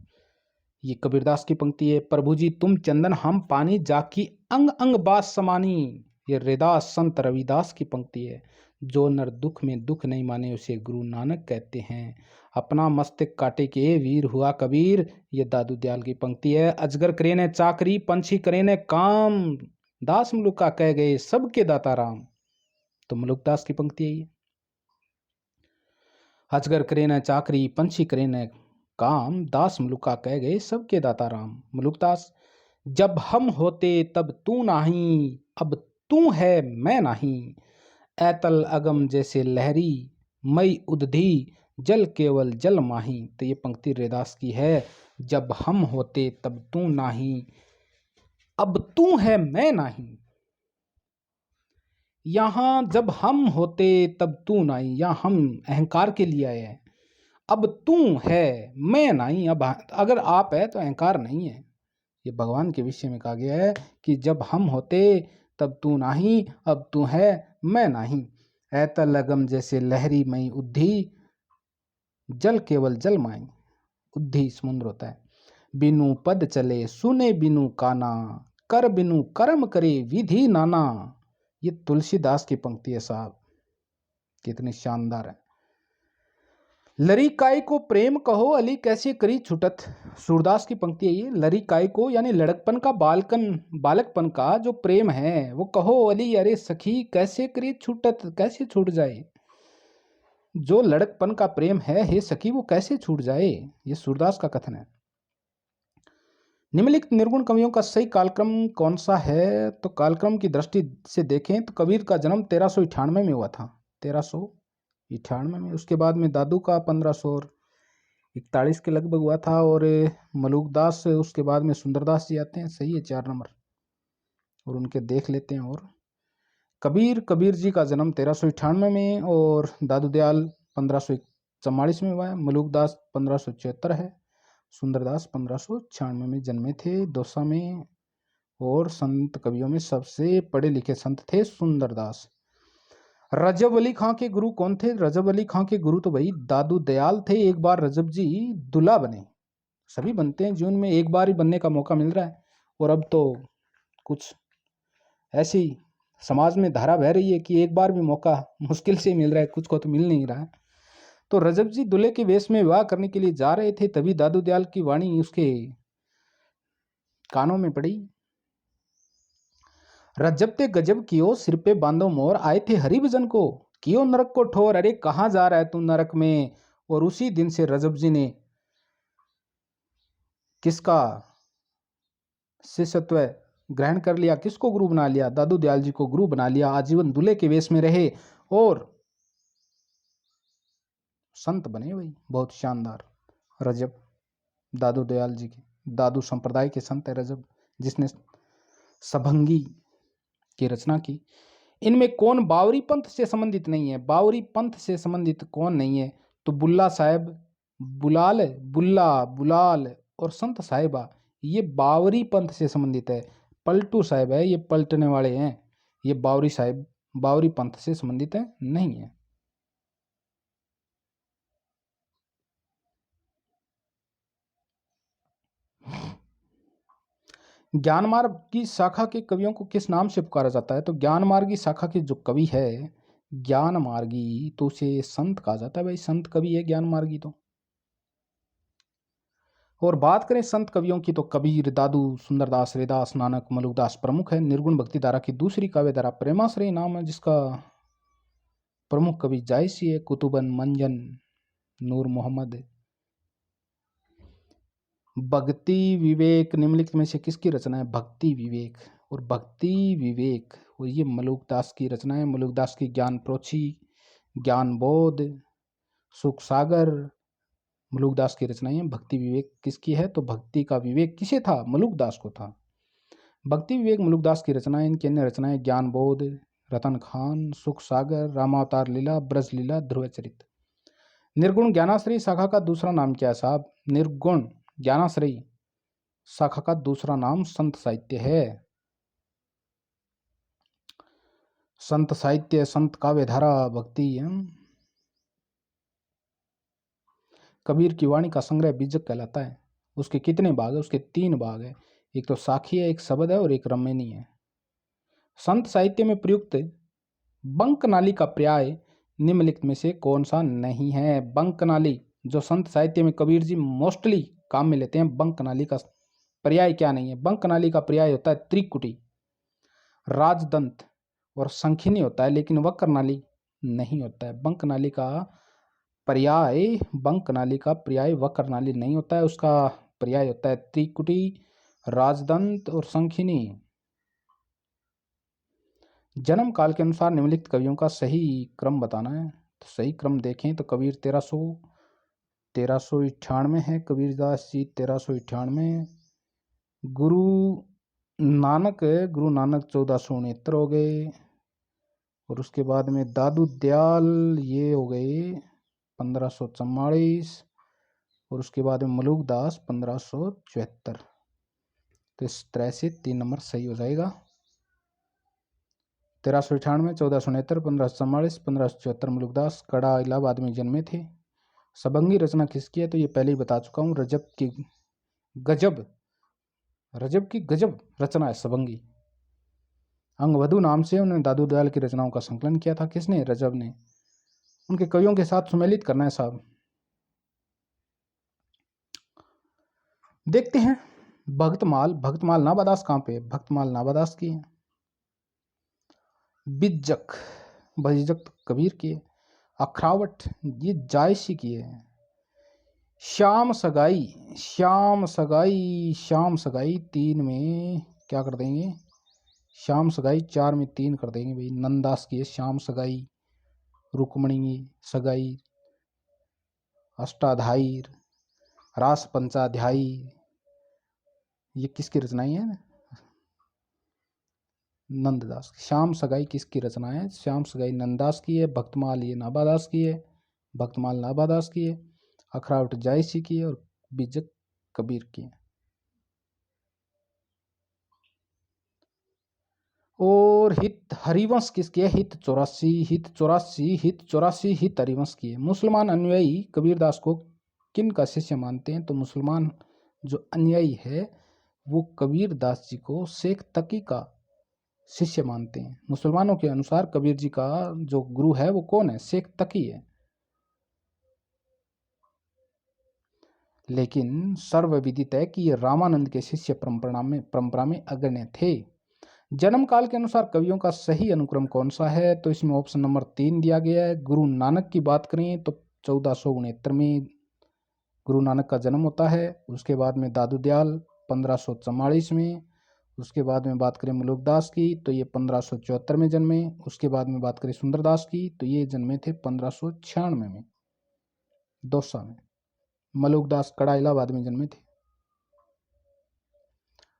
ये कबीरदास की पंक्ति है। प्रभु जी तुम चंदन हम पानी, जाकी अंग अंग बास समानी, ये रैदास संत रविदास की पंक्ति है। जो नर दुख में दुख नहीं माने उसे गुरु नानक कहते हैं। अपना मस्तक काटे के वीर हुआ कबीर, ये दादू दयाल की पंक्ति है। अजगर करे ने चाकरी, पंछी करे ने काम, दास मुलुका कह गए सबके दाता राम, तो मुलुकदास की पंक्ति है ये। अजगर करे न चाकरी, पंछी करे न काम, दास मुलुका कह गए सबके दाता राम, मुलुकदास। जब हम होते तब तू नहीं, अब तू है मैं नहीं, ऐतल अगम जैसे लहरी, मई उदधी जल केवल जल माही। तो ये पंक्ति रैदास की है। जब हम होते तब तू नहीं, अब तू है मैं नहीं। यहाँ जब हम होते तब तू नहीं, यहाँ हम अहंकार के लिए आए हैं। अब तू है मैं नहीं, अब अगर आप है तो अहंकार नहीं है। ये भगवान के विषय में कहा गया है कि जब हम होते तब तू नहीं, अब तू है मैं नहीं। ऐतल अगम जैसे लहरी मई उद्धि, जल केवल जल माई। उद्धि समुद्र होता है। बिनु पद चले सुने बिनु काना, कर बिनु कर्म करे विधि नाना। ये तुलसीदास की पंक्ति है साहब, कितनी शानदार है। लरी काय को प्रेम कहो अली कैसे करी छुटत। सूरदास की पंक्ति है ये। लरी काय को यानी लड़कपन का बालकपन का जो प्रेम है वो कहो अली अरे सखी कैसे करी छुटत, कैसे छूट जाए। जो लड़कपन का प्रेम है हे सखी वो कैसे छूट जाए, ये सूरदास का कथन है। निम्नलिखित निर्गुण कवियों का सही कालक्रम कौन सा है, तो कालक्रम की दृष्टि से देखें तो कबीर का जन्म 1398 में हुआ था, 1398 में। उसके बाद में दादू का 1541 के लगभग हुआ था, और मलूकदास उसके बाद में सुंदरदास जी आते हैं, सही है 4 नंबर, और उनके देख लेते हैं। और कबीर जी का जन्म 1398 में और दादू दयाल 1544 में हुआ है। मलूकदास 1576 है, सुंदरदास 1596 में जन्मे थे दौसा में। और संत कवियों में सबसे पढ़े लिखे संत थे सुंदरदास। रजब अली खां के गुरु कौन थे? रजब अली खां के गुरु तो भाई दादू दयाल थे। एक बार रजब जी दूल्हा बने, सभी बनते हैं जीवन में, एक बार ही बनने का मौका मिल रहा है, और अब तो कुछ ऐसी समाज में धारा बह रही है कि एक बार भी मौका मुश्किल से मिल रहा है, कुछ को तो मिल नहीं रहा है। तो रजब जी दूल्हे के वेश में विवाह करने के लिए जा रहे थे, तभी दादू दयाल की वाणी उसके कानों में पड़ी। रजब ते गजब कियो सिर पे बांधो मोर, आए थे हरि भजन को कियो नरक को ठोर। अरे कहाँ जा रहा है तू नरक में। और उसी दिन से रजब जी ने किसका शिष्यत्व ग्रहण कर लिया, किसको गुरु बना लिया? दादू दयाल जी को गुरु बना लिया। आजीवन दूल्हे के वेश में रहे और संत बने भाई, बहुत शानदार। रजब दादू दयाल जी के, दादू संप्रदाय के संत है रजब, जिसने सभंगी की रचना की। इनमें कौन बावरी पंथ से संबंधित नहीं है? बावरी पंथ से संबंधित कौन नहीं है? तो बुल्ला साहब, बुलाल और संत साहिबा, ये बावरी पंथ से संबंधित है। पलटू साहब है, ये पलटने वाले हैं, ये बावरी साहब बावरी पंथ से संबंधित है, नहीं है। ज्ञान मार्ग की शाखा के कवियों को किस नाम से पुकारा जाता है? तो ज्ञान मार्गी शाखा के जो कवि है ज्ञान मार्गी, तो उसे संत कहा जाता है भाई, संत कवि है ज्ञान मार्गी तो। और बात करें संत कवियों की तो कबीर, दादू, सुंदरदास, रैदास, नानक, मलुकदास प्रमुख है। निर्गुण भक्ति धारा की दूसरी काव्य धारा प्रेमाश्रय नाम है, जिसका प्रमुख कवि जायसी है, कुतुबन, मंजन, नूर मोहम्मद। भक्ति विवेक निम्नलिखित में से किसकी रचना है? भक्ति विवेक। और भक्ति विवेक और ये मलुकदास की रचना है। मलुकदास की ज्ञान प्रोची, ज्ञान बोध, सुख सागर, मलुकदास की रचनाएं हैं। भक्ति विवेक किसकी है? तो भक्ति का विवेक किसे था? मलुकदास को था। भक्ति विवेक मलुकदास की रचनाएं। इनकी अन्य रचनाएं ज्ञान बोध, रतन खान, सुख सागर, रामावतार लीला, ब्रज लीला, ध्रुव चरित। निर्गुण ज्ञानाश्रयी शाखा का दूसरा नाम क्या है साहब? निर्गुण ज्ञानाश्रयी शाखा का दूसरा नाम संत साहित्य है। संत साहित्य, संत काव्य धारा, भक्ति। कबीर की वाणी का संग्रह बीजक कहलाता है। उसके कितने भाग है? उसके 3 भाग है। एक तो साखी है, एक शब्द है और एक रमेनी है। संत साहित्य में प्रयुक्त बंक नाली का पर्याय निम्नलिखित में से कौन सा नहीं है? बंक नाली जो संत साहित्य में कबीर जी मोस्टली काम में लेते हैं, बंक नाली का पर्याय क्या नहीं है? बंक नाली का पर्याय होता है त्रिकुटी, राजदंत और संखिनी होता है, लेकिन वक्र नाली नहीं होता है। बंक नाली का पर्याय वक्र नाली नहीं होता है, उसका पर्याय होता है त्रिकुटी, राजदंत और संखिनी। जन्म काल के अनुसार निम्नलिखित कवियों का सही क्रम बताना है। तो सही क्रम देखें तो कबीर 1398 है, कबीरदास जी 1398, गुरु नानक 1469 हो गए, और उसके बाद में दादू दयाल ये हो गए 1544, और उसके बाद में मलुकदास 1574। तो इस तरह से 3 नंबर सही हो जाएगा। 1398, 1469, 1544, 1574 मलुकदास कड़ा इलाहाबाद में जन्मे थे। सबंगी रचना किसकी है? तो ये पहले ही बता चुका हूँ, रजब की गजब रचना है सबंगी। अंगवधु नाम से उन्होंने दादू दयाल की रचनाओं का संकलन किया था। किसने? रजब ने। उनके कवियों के साथ सुमेलित करना है साहब। देखते हैं भक्तमाल नाबादास कहाँ पे? भक्तमाल नाबादास की है। बिज्जक कबीर की है। अखरावट ये जायसी की है। श्याम सगाई 3 में क्या कर देंगे? श्याम सगाई 4 में 3 कर देंगे भाई। नंदास की है श्याम सगाई, रुक्मणी सगाई, अष्टाधायी, रास पंचाध्यायी, ये किसकी रचनाएं हैं? नंददास। श्याम सगाई किसकी रचना है? श्याम सगाई नंददास की है। भक्तमाल ये नाबादास की है। अखरावट जायसी की है और बिज्जक कबीर की है। और हित हरिवंश किसकी है? हित 84 हित हरिवंश की है। मुसलमान अनुयायी कबीरदास को किन का शिष्य मानते हैं? तो मुसलमान जो अनुयायी है वो कबीरदास जी को शेख तकी का शिष्य मानते हैं। मुसलमानों के अनुसार कबीर जी का जो गुरु है वो कौन है? शेख तकी है। लेकिन सर्वविदित है कि ये रामानंद के शिष्य परंपरा में अग्रण्य थे। जन्म काल के अनुसार कवियों का सही अनुक्रम कौन सा है? तो इसमें ऑप्शन नंबर 3 दिया गया है। गुरु नानक की बात करें तो 1469 में गुरु नानक का जन्म होता है। उसके बाद में दादू दयाल 1544 में। उसके बाद में बात करें मलुकदास की तो ये 1574 में जन्मे। उसके बाद में बात करें सुंदरदास की तो ये जन्मे थे 1596 में, दौसा में। मलुकदास कड़ा इलाहाबाद में जन्मे थे।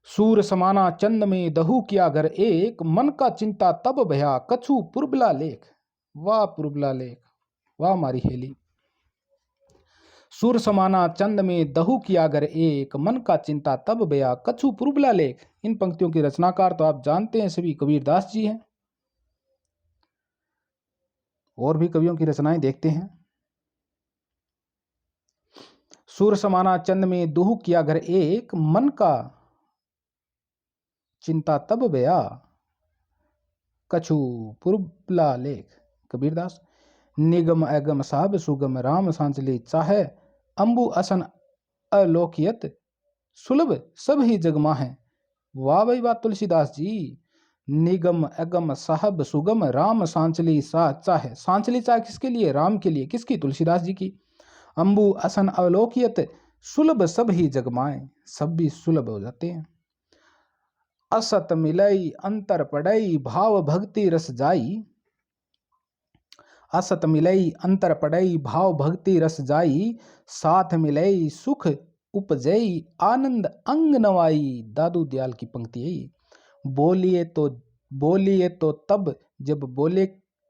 सूर समाना चंद में दहु किया घर एक, मन का चिंता तब भया कछु पुरबला लेख। वाह पुरबला लेख, वाह मारी हेली। सूर समाना चंद में दहु किया घर एक, मन का चिंता तब भया कछु पुरबला लेख। इन पंक्तियों के रचनाकार तो आप जानते हैं सभी कबीरदास जी हैं। और भी कवियों की रचनाएं देखते हैं। सूर समाना चंद में दहु किया घर एक, मन का चिंता तब भया कछु पुरबला लेख, कबीरदास। निगम अगम साहब सुगम राम सांचली चाहे, अंबु असन अलोकियत सुलभ सब ही जगमा है। वाह भाई वाह तुलसीदास जी। निगम अगम साहब सुगम राम सांचली चाहे। सांचली चाहे किसके लिए? राम के लिए। किसकी? तुलसीदास जी की। अंबु असन अलोकियत सुलभ सब ही जगमाए, सब भी सुलभ हो जाते हैं। असत मिलई अंतर पड़ई भाव भक्ति रस जाई, असत मिलई अंतर पड़ई भाव भक्ति रस जाई, साथ मिलई सुख उपजई आनंद अंग नवाई। दादू दयाल की पंक्ति है। बोलिए तो तब जब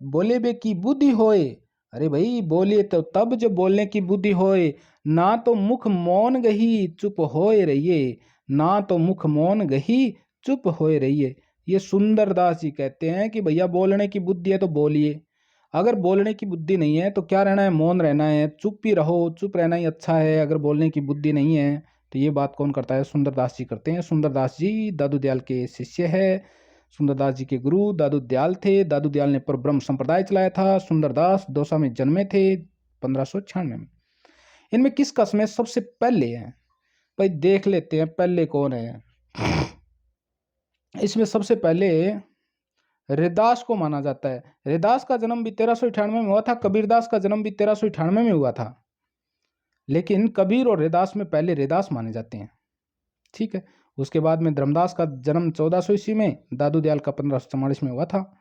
बोले बे की बुद्धि होए। अरे भाई बोलिए तो तब जब बोलने की बुद्धि होए, ना तो मुख मौन गही चुप होए रहिए, ना तो मुख मौन गही चुप होए रहिए। ये सुंदरदास जी कहते हैं कि भैया बोलने की बुद्धि है तो बोलिए, अगर बोलने की बुद्धि नहीं है तो क्या रहना है? मौन रहना है, चुप ही रहो, चुप रहना ही अच्छा है। अगर बोलने की बुद्धि नहीं है तो ये बात कौन करता है? सुंदरदास जी करते हैं। सुंदरदास जी दादू दयाल के शिष्य है। सुंदरदास जी के गुरु दादू दयाल थे। दादू दयाल ने परब्रह्म संप्रदाय चलाया था। सुंदरदास दौसा में जन्मे थे 1596 में। इनमें किसका समय सबसे पहले है? भाई देख लेते हैं पहले कौन है। इसमें सबसे पहले रैदास को माना जाता है। रैदास का जन्म भी 1398 में हुआ था। कबीरदास का जन्म भी 1398 में हुआ था। लेकिन कबीर और रैदास में पहले रैदास माने जाते हैं। ठीक है। उसके बाद में धर्मदास का जन्म 1400 ईस्वी में, दादू दयाल का 1544 में हुआ था।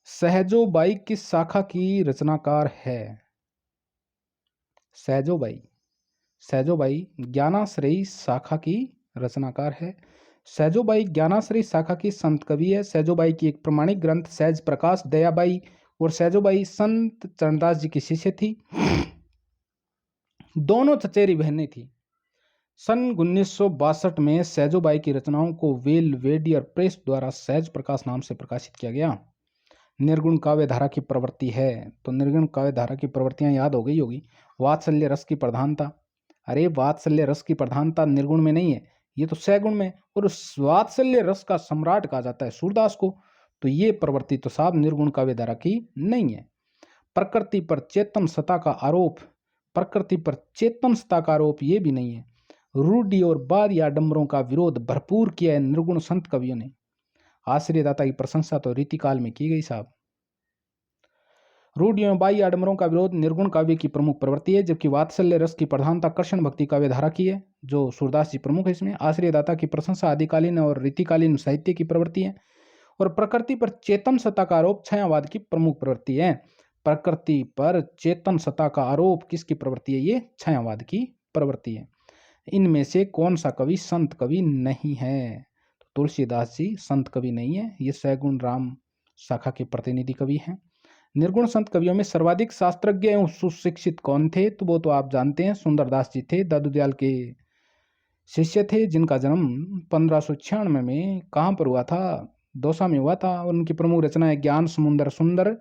सहजोबाई किस शाखा की रचनाकार है? सहजोबाई ज्ञानाश्रयी शाखा की रचनाकार है। सहजोबाई ज्ञानाश्रयी शाखा की संत कवि है। सहजोबाई की एक प्रमाणिक ग्रंथ सहज प्रकाश दयाबाई और सहजोबाई संत चरणदास जी की शिष्य थी। दोनों चचेरी बहनें थी। सन 1962 में सैजोबाई की रचनाओं को वेलवेडियर प्रेस द्वारा सहज प्रकाश नाम से प्रकाशित किया गया। निर्गुण काव्य धारा की प्रवृत्ति है, तो निर्गुण काव्य धारा की प्रवृत्तियां याद हो गई होगी। वात्सल्य रस की प्रधानता, अरे वात्सल्य रस की प्रधानता निर्गुण में नहीं है, ये तो सैगुण में, और उस वात्सल्य रस का सम्राट कहा जाता है सूरदास को। तो ये प्रवृत्ति तो साहब निर्गुण काव्य धारा की नहीं है। प्रकृति पर चेतन सत्ता का आरोप, प्रकृति पर चेतन सत्ता का आरोप ये भी नहीं है। रूढ़ि और बाह्य आडंबरों का विरोध भरपूर किया है निर्गुण संत कवियों ने। आश्रयदाता की प्रशंसा तो रीतिकाल में की गई साहब। रूढ़ियों बाह्य आडंबरों का विरोध निर्गुण काव्य की प्रमुख प्रवृत्ति है, जबकि वात्सल्य रस की प्रधानता कृष्ण भक्ति काव्य धारा की है, जो सूरदास जी प्रमुख है इसमें। आश्रयदाता की प्रशंसा आदिकालीन और रीतिकालीन साहित्य की प्रवृत्ति है, और प्रकृति पर चेतन सत्ता का आरोप छायावाद की प्रमुख प्रवृत्ति है। प्रकृति पर चेतन सत्ता का आरोप किसकी प्रवृत्ति है? ये छायावाद की प्रवृत्ति है। इनमें से कौन सा कवि संत कवि नहीं है? तो तुलसीदास जी संत कवि नहीं है, ये सैगुण राम शाखा के प्रतिनिधि कवि हैं। निर्गुण संत कवियों में सर्वाधिक शास्त्रज्ञ एवं सुशिक्षित कौन थे? तो वो तो आप जानते हैं, सुंदरदास जी थे, दादू दयाल के शिष्य थे, जिनका जन्म 1596 में कहाँ पर हुआ था? दौसा में हुआ था। और उनकी प्रमुख रचना है ज्ञान समुंदर सुंदर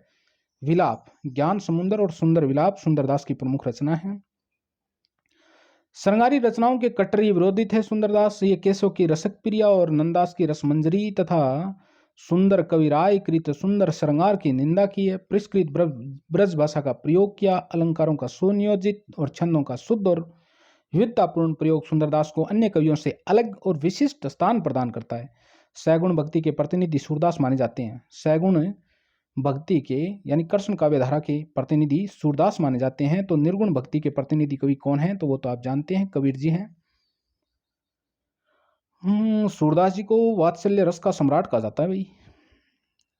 विलाप। ज्ञान समुंदर और सुंदर विलाप सुंदरदास की प्रमुख रचना है। श्रृंगारी रचनाओं के कट्टरी विरोधी थे सुंदरदास। ये केशव की रसक प्रिया और नंदास की रसमंजरी तथा सुंदर कविराय कृत सुंदर श्रृंगार की निंदा की है। परिष्कृत ब्रज भाषा का प्रयोग किया, अलंकारों का सुनियोजित और छंदों का शुद्ध और विविधतापूर्ण प्रयोग सुंदरदास को अन्य कवियों से अलग और विशिष्ट स्थान प्रदान करता है। सैगुण भक्ति के प्रतिनिधि सूरदास माने जाते हैं। सैगुण भक्ति के यानी कृष्ण काव्य धारा के प्रतिनिधि सूरदास माने जाते हैं। तो निर्गुण भक्ति के प्रतिनिधि कवि कौन है? तो वो तो आप जानते हैं, कबीर जी हैं। सूरदास जी को वात्सल्य रस का सम्राट कहा जाता है भाई।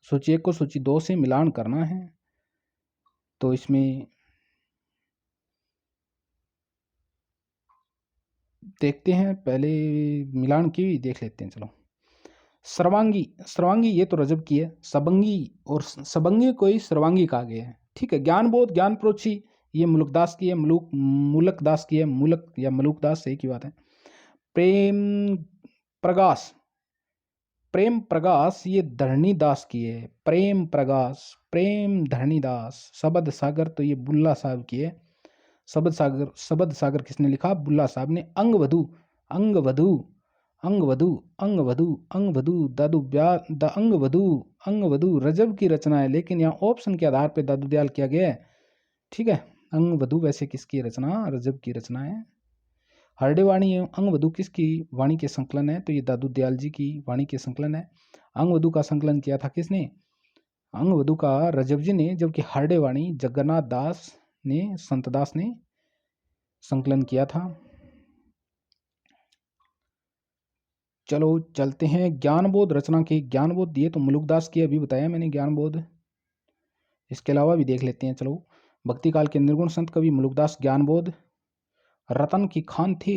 सूची 1 को सूची 2 से मिलान करना है, तो इसमें देखते हैं, पहले मिलान की देख लेते हैं। चलो, सर्वांगी, सर्वांगी ये तो रजब की है। सबंगी और सबंगी को ही सर्वांगी कहा गया है, ठीक है। ज्ञानबोध ज्ञान प्रोची ये मुलकदास की है, मुलकदास की है, मुलक या मलुकदास एक ही बात है। प्रेम प्रगास, प्रेम प्रगास ये धरणीदास की है। प्रेम प्रगास, प्रेम धरणीदास। शब्द सागर तो ये बुल्ला साहब की है। शब्द सागर, शब्द सागर किसने लिखा? बुल्ला साहब ने। अंगवधु, अंगवधु, अंगवधु, अंगवधु, अंगवधु, दादू द अंगवधु, अंगवधु रजब की रचना है, लेकिन यहाँ ऑप्शन के आधार पर दादू दयाल किया गया है, ठीक है। अंगवधु वैसे किसकी रचना? रजब की रचना है। हरडे वाणी एवं अंगवधु किसकी वाणी के संकलन है? तो ये दादू दयाल जी की वाणी के संकलन है। अंगवधु का संकलन किया था किसने? अंगवधु का रजब जी ने, जबकि हरडे वाणी जगन्नाथ दास ने, संतदास ने संकलन किया था। चलो चलते हैं ज्ञानबोध रचना की। ज्ञानबोध ये तो मुलुकदास की अभी बताया मैंने ज्ञानबोध, इसके अलावा भी देख लेते हैं। चलो, भक्ति काल के निर्गुण संत कवि मुलुकदास। ज्ञानबोध, रतन की खान थे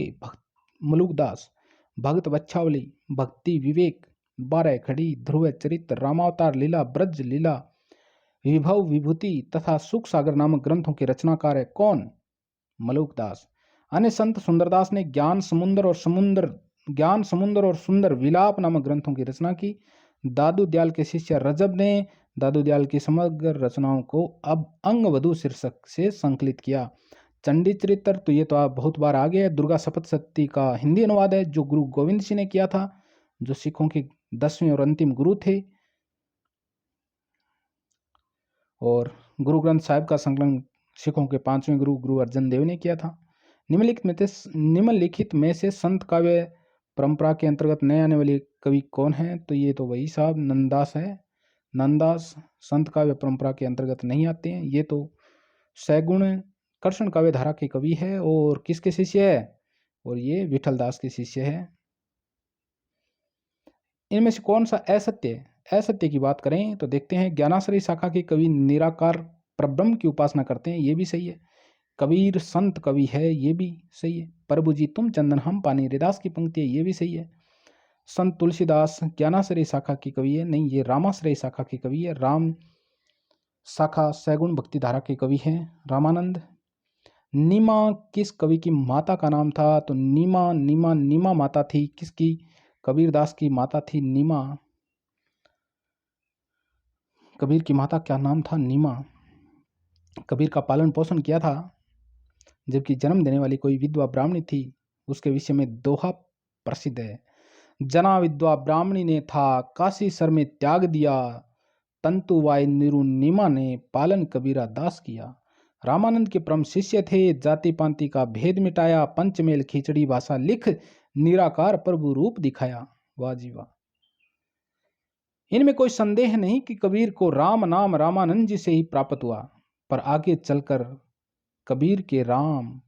मुलुकदास। भगत बच्छावली, भक्ति विवेक, 12 खड़ी, ध्रुव चरित्र, रामावतार लीला, ब्रज लीला, विभव विभूति तथा सुख सागर नामक ग्रंथों के रचनाकार है कौन? मलुकदास। अन्य संत सुंदरदास ने ज्ञान समुंदर और सुंदर विलाप नामक ग्रंथों की रचना की। दादू दयाल के शिष्य रजब ने दादू दयाल की समग्र रचनाओं को अब अंगवधु शीर्षक से संकलित किया। चंडी चरित्र तो ये तो आप बहुत बार आ गए। दुर्गा सप्तशती का हिंदी अनुवाद है, जो गुरु गोविंद सिंह ने किया था, जो सिखों के 10वें और अंतिम गुरु थे। और गुरु ग्रंथ साहिब का संकलन सिखों के 5वें गुरु गुरु अर्जन देव ने किया था। निम्नलिखित में से संत काव्य परंपरा के अंतर्गत नए आने वाले कवि कौन है? तो ये तो वही साहब नंदास है। नंदास संत काव्य परंपरा के अंतर्गत नहीं आते हैं। ये तो सैगुण कृष्ण काव्य धारा के कवि है। और किसके शिष्य है? और ये विठलदास के शिष्य है। इनमें से कौन सा असत्य है? असत्य की बात करें तो देखते हैं, ज्ञानाश्रय शाखा के कवि निराकार परब्रह्म की उपासना करते हैं, ये भी सही है। कबीर संत कवि है, ये भी सही है। प्रभु जी तुम चंदन हम पानी, रैदास की पंक्ति है, ये भी सही है। संत तुलसीदास ज्ञानाश्रय शाखा की कवि है, नहीं, ये रामाश्रय शाखा की कवि है। राम शाखा सैगुण भक्ति धारा के कवि हैं। रामानंद नीमा किस कवि की माता का नाम था? तो नीमा माता थी किसकी? कबीरदास की माता थी नीमा। कबीर की माता क्या नाम था? नीमा। कबीर का पालन पोषण किया था, जबकि जन्म देने वाली कोई विधवा ब्राह्मणी थी। उसके विषय में दोहा प्रसिद्ध है। जना विधवा ब्राह्मणी ने था, काशी सर में त्याग दिया, तंतु वाय निरुनीमा ने पालन कबीरा दास किया। रामानंद के परम शिष्य थे, जाति पांति का भेद मिटाया, पंचमेल खिचड़ी भाषा लिख, निराकार प्रभु रूप दिखाया। वाह जी वाह। इनमें कोई संदेह नहीं कि कबीर को राम नाम रामानंद जी से ही प्राप्त हुआ, पर आगे चलकर कबीर के राम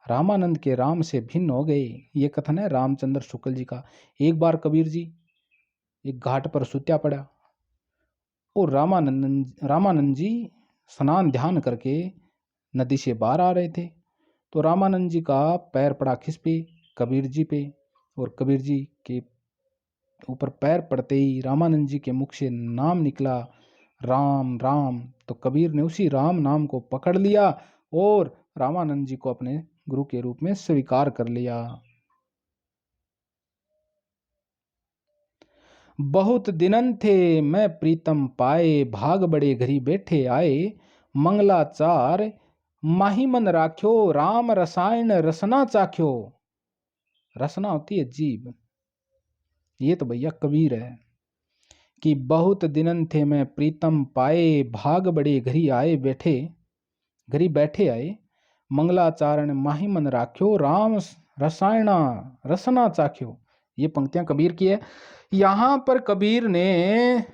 रामानंद के राम से भिन्न हो गए। ये कथन है रामचंद्र शुक्ल जी का। एक बार कबीर जी एक घाट पर सुत्या पड़ा और रामानंद जी स्नान ध्यान करके नदी से बाहर आ रहे थे। तो रामानंद जी का पैर पड़ा किस पे? कबीर जी पे। और कबीर जी के ऊपर पैर पड़ते ही रामानंद जी के मुख से नाम निकला, राम राम। तो कबीर ने उसी राम नाम को पकड़ लिया और रामानंद जी को अपने गुरु के रूप में स्वीकार कर लिया। बहुत दिनन थे मैं प्रीतम पाए, भाग बड़े घरी बैठे आए, मंगलाचार माही मन राख्यो, राम रसायन रसना चाख्यो। रसना होती है जीव। ये तो भैया कबीर है कि बहुत दिनन थे मैं प्रीतम पाए, भाग बड़े घरी आए बैठे, घरी बैठे आए, मंगलाचारण माही मन राख्यो, राम रसायना रसना चाख्यो। ये पंक्तियां कबीर की है। यहां पर कबीर ने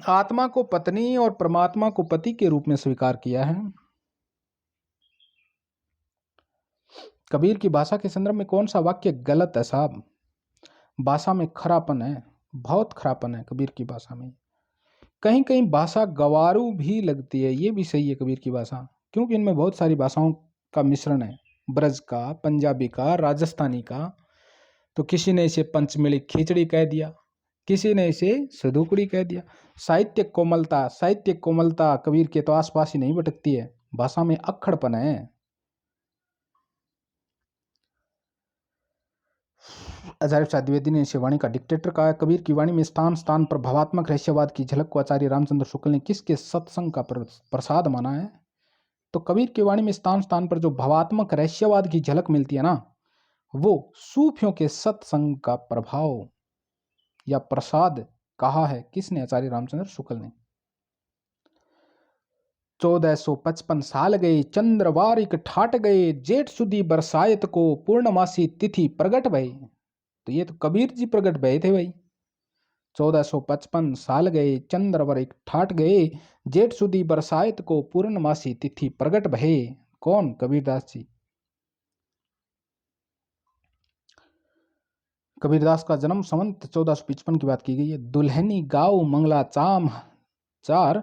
आत्मा को पत्नी और परमात्मा को पति के रूप में स्वीकार किया है। कबीर की भाषा के संदर्भ में कौन सा वाक्य गलत है साहब? भाषा में खरापन है, बहुत खरापन है कबीर की भाषा में। कहीं कहीं भाषा गवारू भी लगती है, ये भी सही है कबीर की भाषा, क्योंकि इनमें बहुत सारी भाषाओं का मिश्रण है, ब्रज का, पंजाबी का, राजस्थानी का। तो किसी ने इसे पंचमेली खिचड़ी कह दिया, किसी ने इसे सदुकड़ी कह दिया। साहित्य कोमलता कबीर के तो आसपास ही नहीं भटकती है, भाषा में अक्खड़पन है। आचार्य प्रसाद द्विवेदी ने इसे वाणी का डिक्टेटर कहा है। कबीर की वाणी में स्थान स्थान पर भावात्मक रहस्यवाद की झलक को आचार्य रामचंद्र शुक्ल ने किसके सत्संग का प्रसाद माना है? तो कबीर की वाणी में स्थान स्थान पर जो भावात्मक रहस्यवाद की झलक मिलती है ना, वो सूफियों के सत्संग का प्रभाव या प्रसाद कहा है। किसने? आचार्य रामचंद्र शुक्ल ने। 1455 साल गए, चंद्रवारिक ठाट गए, जेठ सुदी बरसायत को, पूर्णमासी तिथि प्रगट भये। तो ये तो कबीर जी प्रगट भये थे भाई। 1455 साल गए, चंद्रवारिक ठाट गए, जेठ सुदी बरसायत को, पूर्णमासी तिथि प्रगट भये। कौन? कबीरदास जी। कबीरदास का जन्म संवत 1455 की बात की गई है। दुल्हनी गाओ मंगलाचाम चार,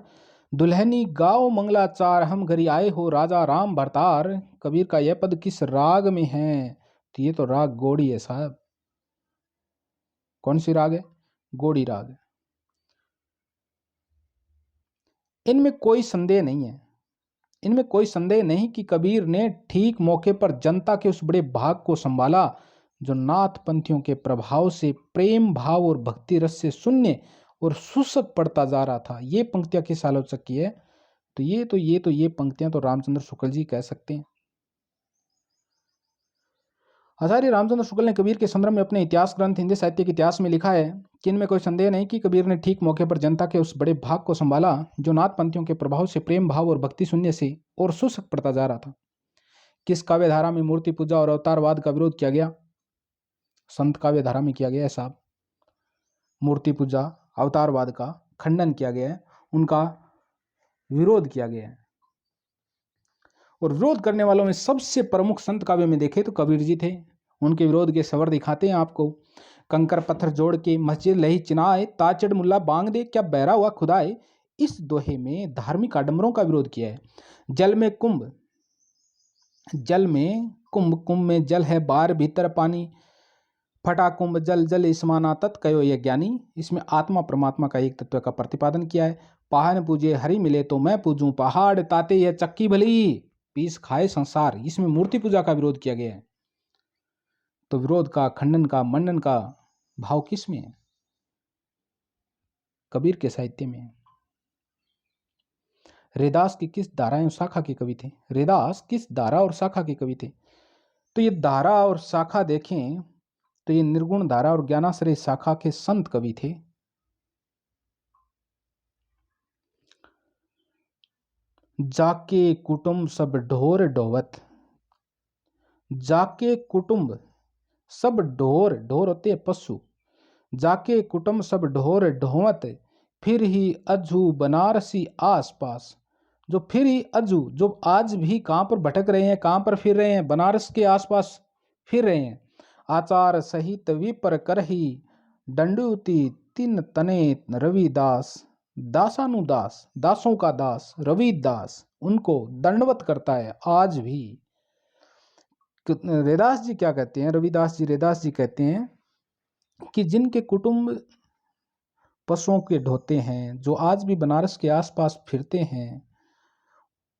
दुल्हनी गाओ मंगलाचार, हम घरी आए हो राजा राम भरतार। कबीर का यह पद किस राग में है? तो ये तो राग गोड़ी है साहब। कौन सी राग है? गोड़ी राग है। इनमें कोई संदेह नहीं है, इनमें कोई संदेह नहीं कि कबीर ने ठीक मौके पर जनता के उस बड़े भाग को संभाला जो नाथ पंथियों के प्रभाव से प्रेम भाव और भक्ति रस से शून्य और शुष्क पड़ता जा रहा था। ये पंक्तियां किस आलोचक की है? तो ये पंक्तियां तो रामचंद्र शुक्ल जी कह सकते हैं। आचार्य रामचंद्र शुक्ल ने कबीर के संदर्भ में अपने इतिहास ग्रंथ हिंदी साहित्य के इतिहास में लिखा है कि इनमें कोई संदेह नहीं कि कबीर ने ठीक मौके पर जनता के उस बड़े भाग को संभाला जो नाथ पंथियों के प्रभाव से प्रेम भाव और भक्ति शून्य से और शुष्क पड़ता जा रहा था। किस काव्य धारा में मूर्ति पूजा और अवतारवाद का विरोध किया गया? संत काव्य धारा में किया गया है साहब। मूर्ति पूजा अवतारवाद का खंडन किया गया है, उनका विरोध किया गया है। और विरोध करने वालों में सबसे प्रमुख संत काव्य में देखे तो कबीर जी थे। उनके विरोध के सवर दिखाते हैं आपको। कंकर पत्थर जोड़ के मस्जिद लही चिनाए, ताचड़ मुल्ला बांग दे क्या बहरा हुआ खुदाए। इस दोहे में धार्मिक आडंबरों का विरोध किया है। जल में कुंभ, कुंभ में जल है, बाहर भीतर पानी, फटा कुंभ जल जल स्माना तत्कयो ये ज्ञानी। इसमें आत्मा परमात्मा का एक तत्व का प्रतिपादन किया है। पहाड़ पूजे हरि मिले तो मैं पूजूं, पहाड़ ताते यह चक्की भली, पीस खाए संसार। इसमें मूर्ति पूजा का विरोध किया गया है। तो विरोध का, खंडन का, मंडन का भाव किस में है? कबीर के साहित्य में है। रैदास की किस धारा और शाखा के कवि थे? रैदास किस धारा और शाखा के कवि थे? तो ये धारा और शाखा देखें तो ये निर्गुण धारा और ज्ञानाश्रय शाखा के संत कवि थे। जाके कुटुंब सब ढोर ढोवत, जाके कुटुंब सब ढोर, ढोर होते हैं पशु, जाके कुटुंब सब ढोर ढोवत, फिर ही अजू बनारसी आसपास। जो फिर ही अजू, जो आज भी कहाँ पर भटक रहे हैं, कहाँ पर फिर रहे हैं? बनारस के आसपास फिर रहे हैं। आचार सहित विपर करही, दंडुति तिन तने रविदास। दासानुदास, दासों का दास रविदास उनको दंडवत करता है आज भी। रैदास जी क्या कहते हैं? रविदास जी, रैदास जी कहते हैं कि जिनके कुटुंब पशुओं के ढोते हैं, जो आज भी बनारस के आसपास फिरते हैं,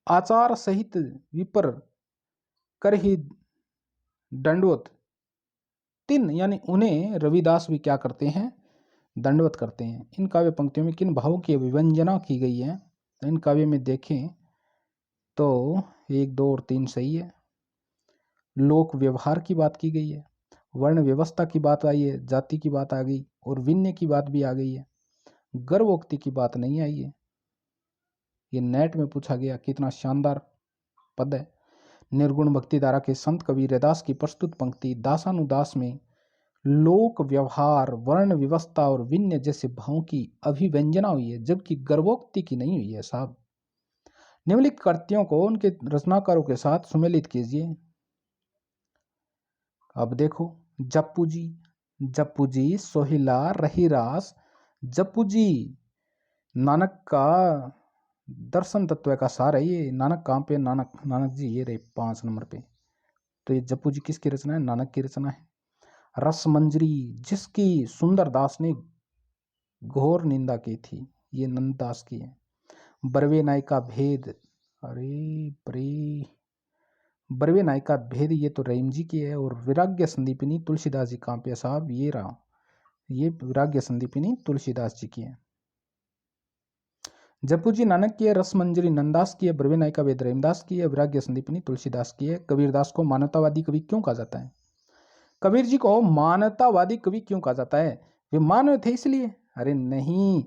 आचार सहित विपर कर ही दंडवत तिन, यानी उन्हें रविदास भी क्या करते हैं? दंडवत करते हैं। इन काव्य पंक्तियों में किन भावों की अभिव्यंजना की गई है? तो इन काव्य में देखें तो 1, 2 और 3 सही है। लोक व्यवहार की बात की गई है, वर्ण व्यवस्था की बात आई है, जाति की बात आ गई और विनय की बात भी आ गई है। गर्भोक्ति की बात नहीं आई है। ये नेट में पूछा गया, कितना शानदार पद है। निर्गुण भक्ति धारा के संत कवि रैदास की प्रस्तुत पंक्ति दासानुदास में लोक व्यवहार, वर्ण व्यवस्था और विनय जैसे भावों की अभिव्यंजना हुई है, जबकि गर्भोक्ति की नहीं हुई है साहब। निम्नलिखित कृतियों को उनके रचनाकारों के साथ सुमेलित कीजिए। अब देखो, जप्पू जी, जप्पू जी सोहिला रहीरास, जप्पू जी नानक का दर्शन तत्व का सार है। ये नानक कहाँ पे? नानक, नानक जी ये रहे 5 नंबर पे। तो ये जप्पू जी किसकी रचना है? नानक की रचना है। रसमंजरी, जिसकी सुंदर दास ने घोर निंदा की थी, ये नंददास की है। बरवे नायिका भेद, अरे बरे, बरवे नायिका भेद ये तो रहीम जी की है। और विराग्य संदीपिनी तुलसीदास जी कहाँ पे साहब? ये रहा, ये विराग्य संदीपिनी तुलसीदास जी की है। जप्पू जी नानक की है, रसमंजरी नंददास की है, बरवे नायिका वेद रहीमदास की है, विराग्य संदीपिनी तुलसीदास की है। कबीरदास को मानवतावादी कवि क्यों कहा जाता है? कबीर जी को मानवतावादी कवि क्यों कहा जाता है? वे मानव थे इसलिए? अरे नहीं,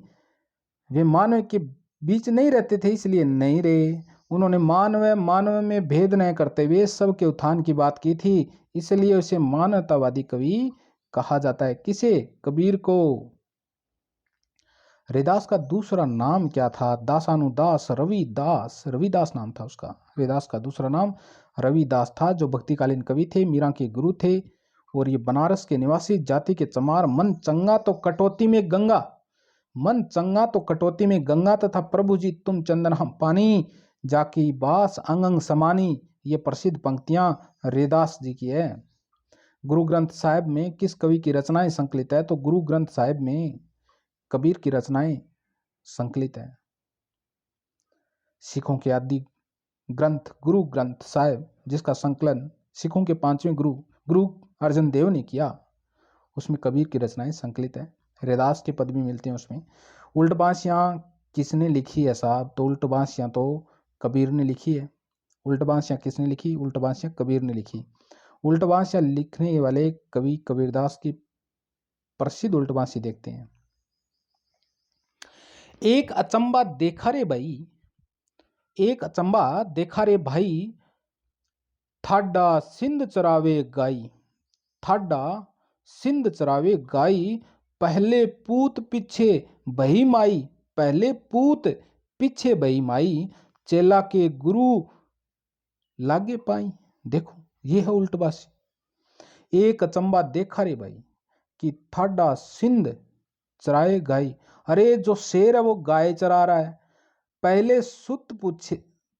वे मानव के बीच नहीं रहते थे इसलिए नहीं रहे। उन्होंने मानव मानव में भेद न करते हुए सबके उत्थान की बात की थी, इसलिए उसे मानवतावादी कवि कहा जाता है। किसे? कबीर को। रैदास का दूसरा नाम क्या था? दासानुदास, रविदास, रविदास नाम था उसका। रैदास का दूसरा नाम रविदास था, जो भक्तिकालीन कवि थे, मीरा के गुरु थे। और ये बनारस के निवासी, जाति के चमार, मन चंगा तो कटौती में गंगा, मन चंगा तो कटौती में गंगा, तथा प्रभु जी तुम चंदन हम पानी, जाकी बास अंग अंग समानी। ये प्रसिद्ध पंक्तियां रैदास जी की है। गुरु ग्रंथ साहिब में किस कवि की रचनाएं संकलित है? तो गुरु ग्रंथ साहिब में कबीर की रचनाएं संकलित है। सिखों के आदि ग्रंथ गुरु ग्रंथ साहिब, जिसका संकलन सिखों के 5वें गुरु गुरु अर्जन देव ने किया, उसमें कबीर की रचनाएं संकलित है। रैदास के पद भी मिलते हैं उसमें। उल्ट बांसियां किसने लिखी है साहब? तो उल्ट बांसियां तो कबीर ने लिखी है। उल्ट बांसियां किसने लिखी? उल्ट बांसियां कबीर ने लिखी। उल्ट बांसियां लिखने वाले कवि कबीरदास की प्रसिद्ध उल्ट बांसी देखते हैं। एक अचंबा देखा रे भाई, एक अचंबा देखा रे भाई, थाडा सिंध चरावे गाई, थाडा सिंध चरावे गाई, पहले पूत पीछे बही माई, पहले पूत पीछे बही माई, चेला के गुरु लागे पाई। देखो ये है उल्ट बासी। एक अचंबा देखा रे भाई कि थाडा सिंध चराए गाई, अरे जो शेर है वो गाय चरा रहा है। पहले सुत पूछे,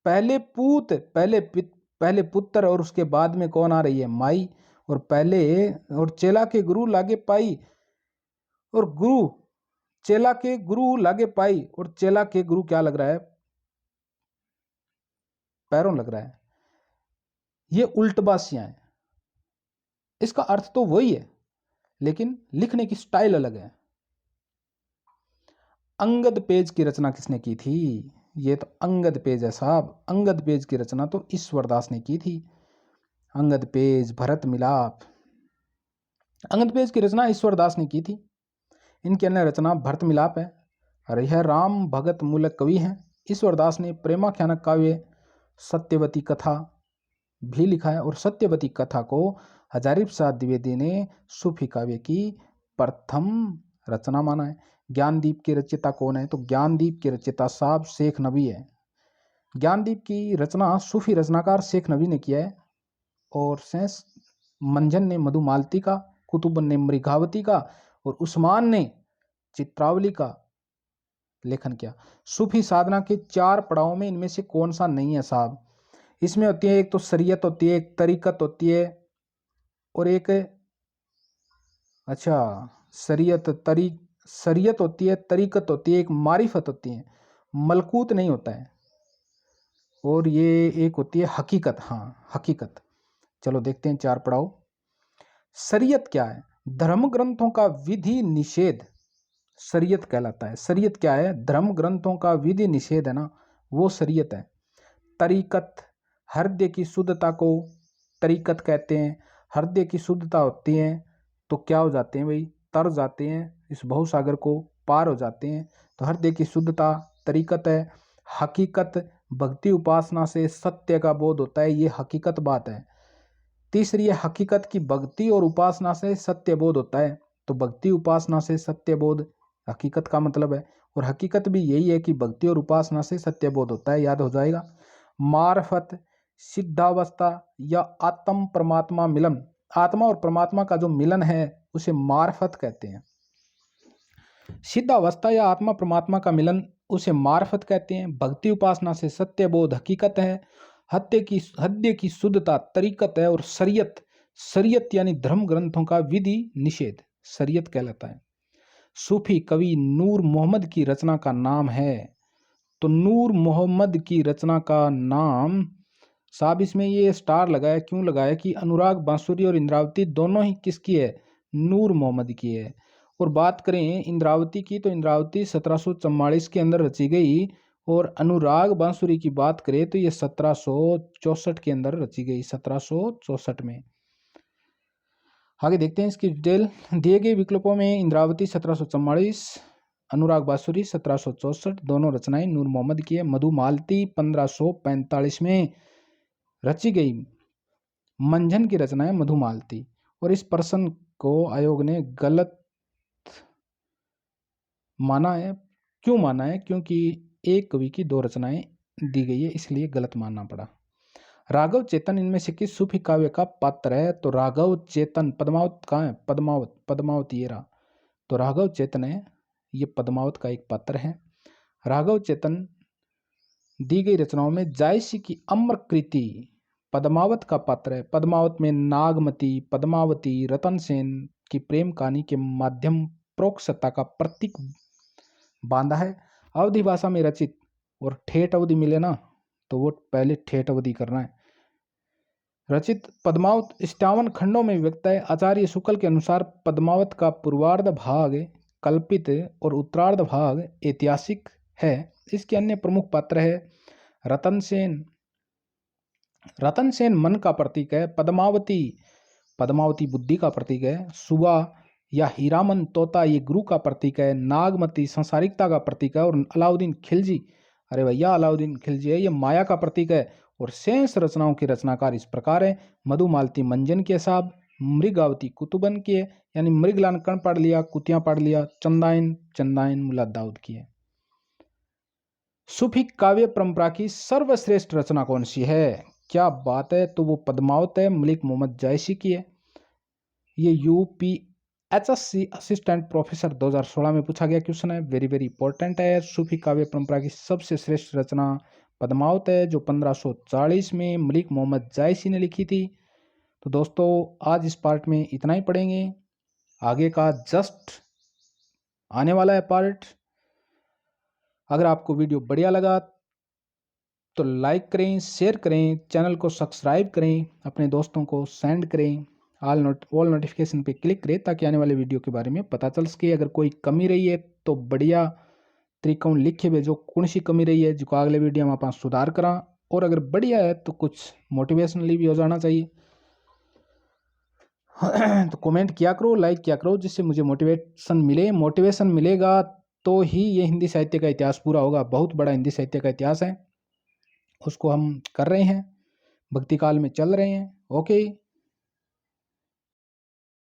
पहले पूत, पहले पुत्र, और उसके बाद में कौन आ रही है? माई। और पहले और चेला के गुरु लागे पाई और गुरु चेला के गुरु लागे पाई और चेला के गुरु क्या लग रहा है, पैरों लग रहा है। ये उल्टबासियां हैं। इसका अर्थ तो वही है लेकिन लिखने की स्टाइल अलग है। अंगद पेज की रचना किसने की थी? ये तो अंगद पेज है साहब। अंगद पेज की रचना तो ईश्वरदास ने की थी। अंगद पेज, भरत मिलाप, अंगद पेज की रचना ईश्वरदास ने की थी। इनकी अन्य रचना भरत मिलाप है और यह राम भगत मूलक कवि हैं। ईश्वरदास ने प्रेमाख्यानक काव्य सत्यवती कथा भी लिखा है और सत्यवती कथा को हजारी प्रसाद द्विवेदी ने सूफी काव्य की प्रथम रचना माना है। ज्ञानदीप के रचयिता कौन है? तो ज्ञानदीप के रचयिता साहब शेख नबी है। ज्ञानदीप की रचना सूफी रचनाकार शेख नबी ने किया है और सेंस मंझन ने मधुमालती का, कुतुबन ने मृगावती का और उस्मान ने चित्रावली का लेखन किया। सूफी साधना के 4 पड़ाव में इनमें से कौन सा नहीं है साहब? इसमें होती है एक तो शरीयत होती है, एक तरीकत होती है और एक शरीयत होती है, तरीकत होती है, एक मारिफत होती है, मलकूत नहीं होता है, और ये एक होती है हकीकत। हाँ, हकीकत। चलो देखते हैं 4 पड़ाव। शरीयत क्या है? धर्म ग्रंथों का विधि निषेध शरीयत कहलाता है। शरीयत क्या है? धर्म ग्रंथों का विधि निषेध है ना, वो शरीयत है। तरीकत, हृदय की शुद्धता को तरीकत कहते हैं। हृदय की शुद्धता होती है तो क्या हो जाते हैं भाई? तर जाते हैं, इस भवसागर को पार हो जाते हैं, तो हृदय की शुद्धता तरीकत है। हकीकत, भक्ति उपासना से सत्य का बोध होता है, ये हकीकत बात है। तीसरी है हकीकत की भक्ति और उपासना से सत्य बोध होता है, तो भक्ति उपासना से सत्य बोध हकीकत का मतलब है। और हकीकत भी यही है कि भक्ति और उपासना से सत्य बोध होता है, याद हो जाएगा। मार्फत, सिद्धावस्था या आत्म परमात्मा मिलन, आत्मा और परमात्मा का जो मिलन है उसे मार्फत कहते हैं। सिद्धावस्था या आत्मा परमात्मा का मिलन उसे मार्फत कहते हैं। भक्ति उपासना से सत्य बोध हकीकत है। हृदय की शुद्धता तरीकत है। और शरीयत यानी धर्म ग्रंथों का विधि निषेध शरीयत कहलाता है। सूफी कवि नूर मोहम्मद की रचना का नाम है, तो नूर मोहम्मद की रचना का नाम साहब, इसमें ये स्टार लगाया, क्यों लगाया कि अनुराग बांसुरी और इंद्रावती दोनों ही किसकी है? नूर मोहम्मद की है। और बात करें इंद्रावती की, तो इंद्रावती 1744 के अंदर रची गई, और अनुराग बांसुरी की बात करें तो ये 1764 के अंदर रची गई, 1764 में। आगे देखते हैं इसकी डिटेल। दिए गए विकल्पों में इंद्रावती 1744, अनुराग बांसुरी 1764, दोनों रचनाएं नूर मोहम्मद की है। मधुमालती 1545 में रची गई मंझन की रचना है मधुमालती। और इस प्रश्न को आयोग ने गलत माना है। क्यों माना है? क्योंकि एक कवि की 2 रचनाएं दी गई है, इसलिए गलत मानना पड़ा। राघव चेतन इनमें से किस सूफी काव्य का पात्र है? तो राघव चेतन, पद्मावत कहाँ है? पद्मावत ये रहा, तो राघव चेतन है, ये पद्मावत का एक पात्र है। राघव चेतन दी गई रचनाओं में जायसी की अम्र कृति पद्मावत का पात्र है। पद्मावत में नागमती, पद्मावती, रतन सेन की प्रेम कहानी के माध्यम प्रोक्सता का प्रतीक बांधा है। अवधि भाषा में रचित, और ठेठ अवधि मिले ना तो वो पहले ठेठ अवधि करना है। रचित पद्मावत 57 खंडों में विभक्त है। आचार्य शुक्ल के अनुसार पद्मावत का पूर्वार्ध भाग कल्पित और उत्तरार्ध भाग ऐतिहासिक है। इसके अन्य प्रमुख पात्र है रतन सेन। रतन सेन मन का प्रतीक है। पद्मावती बुद्धि का प्रतीक है। सुबा या हीरामन तोता ये गुरु का प्रतीक है। नागमती सांसारिकता का प्रतीक है। और अलाउद्दीन खिलजी, अरे भैया अलाउद्दीन खिलजी है, ये माया का प्रतीक है। और शेष रचनाओं के रचनाकार इस प्रकार है। मधुमालती मंजन के साहब, मृगावती कुतुबन की है, यानी मृगलान कर्ण पढ़ लिया, कुतियां पढ़ लिया, चंदाइन मुला दाऊद की है। सूफी काव्य परंपरा की सर्वश्रेष्ठ रचना कौन सी है? क्या बात है, तो वो पद्मावत है, मलिक मोहम्मद जायसी की है। ये यूपीएचएससी असिस्टेंट प्रोफेसर 2016 में पूछा गया क्वेश्चन है, वेरी वेरी इंपॉर्टेंट है। सूफी काव्य परंपरा की सबसे श्रेष्ठ रचना पद्मावत है, जो 1540 में मलिक मोहम्मद जायसी ने लिखी थी। तो दोस्तों आज इस पार्ट में इतना ही पढ़ेंगे। आगे का जस्ट आने वाला है पार्ट। अगर आपको वीडियो बढ़िया लगा तो लाइक करें, शेयर करें, चैनल को सब्सक्राइब करें, अपने दोस्तों को सेंड करें, ऑल नोटिफिकेशन पे क्लिक करें ताकि आने वाले वीडियो के बारे में पता चल सके। अगर कोई कमी रही है तो बढ़िया तरीका लिखे भेजो कौन सी कमी रही है जो अगले वीडियो में आप सुधार करा। और अगर बढ़िया है तो कुछ मोटिवेशनली भी हो जाना चाहिए। तो कमेंट किया करो, लाइक किया करो, जिससे मुझे मोटिवेशन मिलेगा तो ही ये हिंदी साहित्य का इतिहास पूरा होगा। बहुत बड़ा हिंदी साहित्य का इतिहास है, उसको हम कर रहे हैं, भक्ति काल में चल रहे हैं। ओके।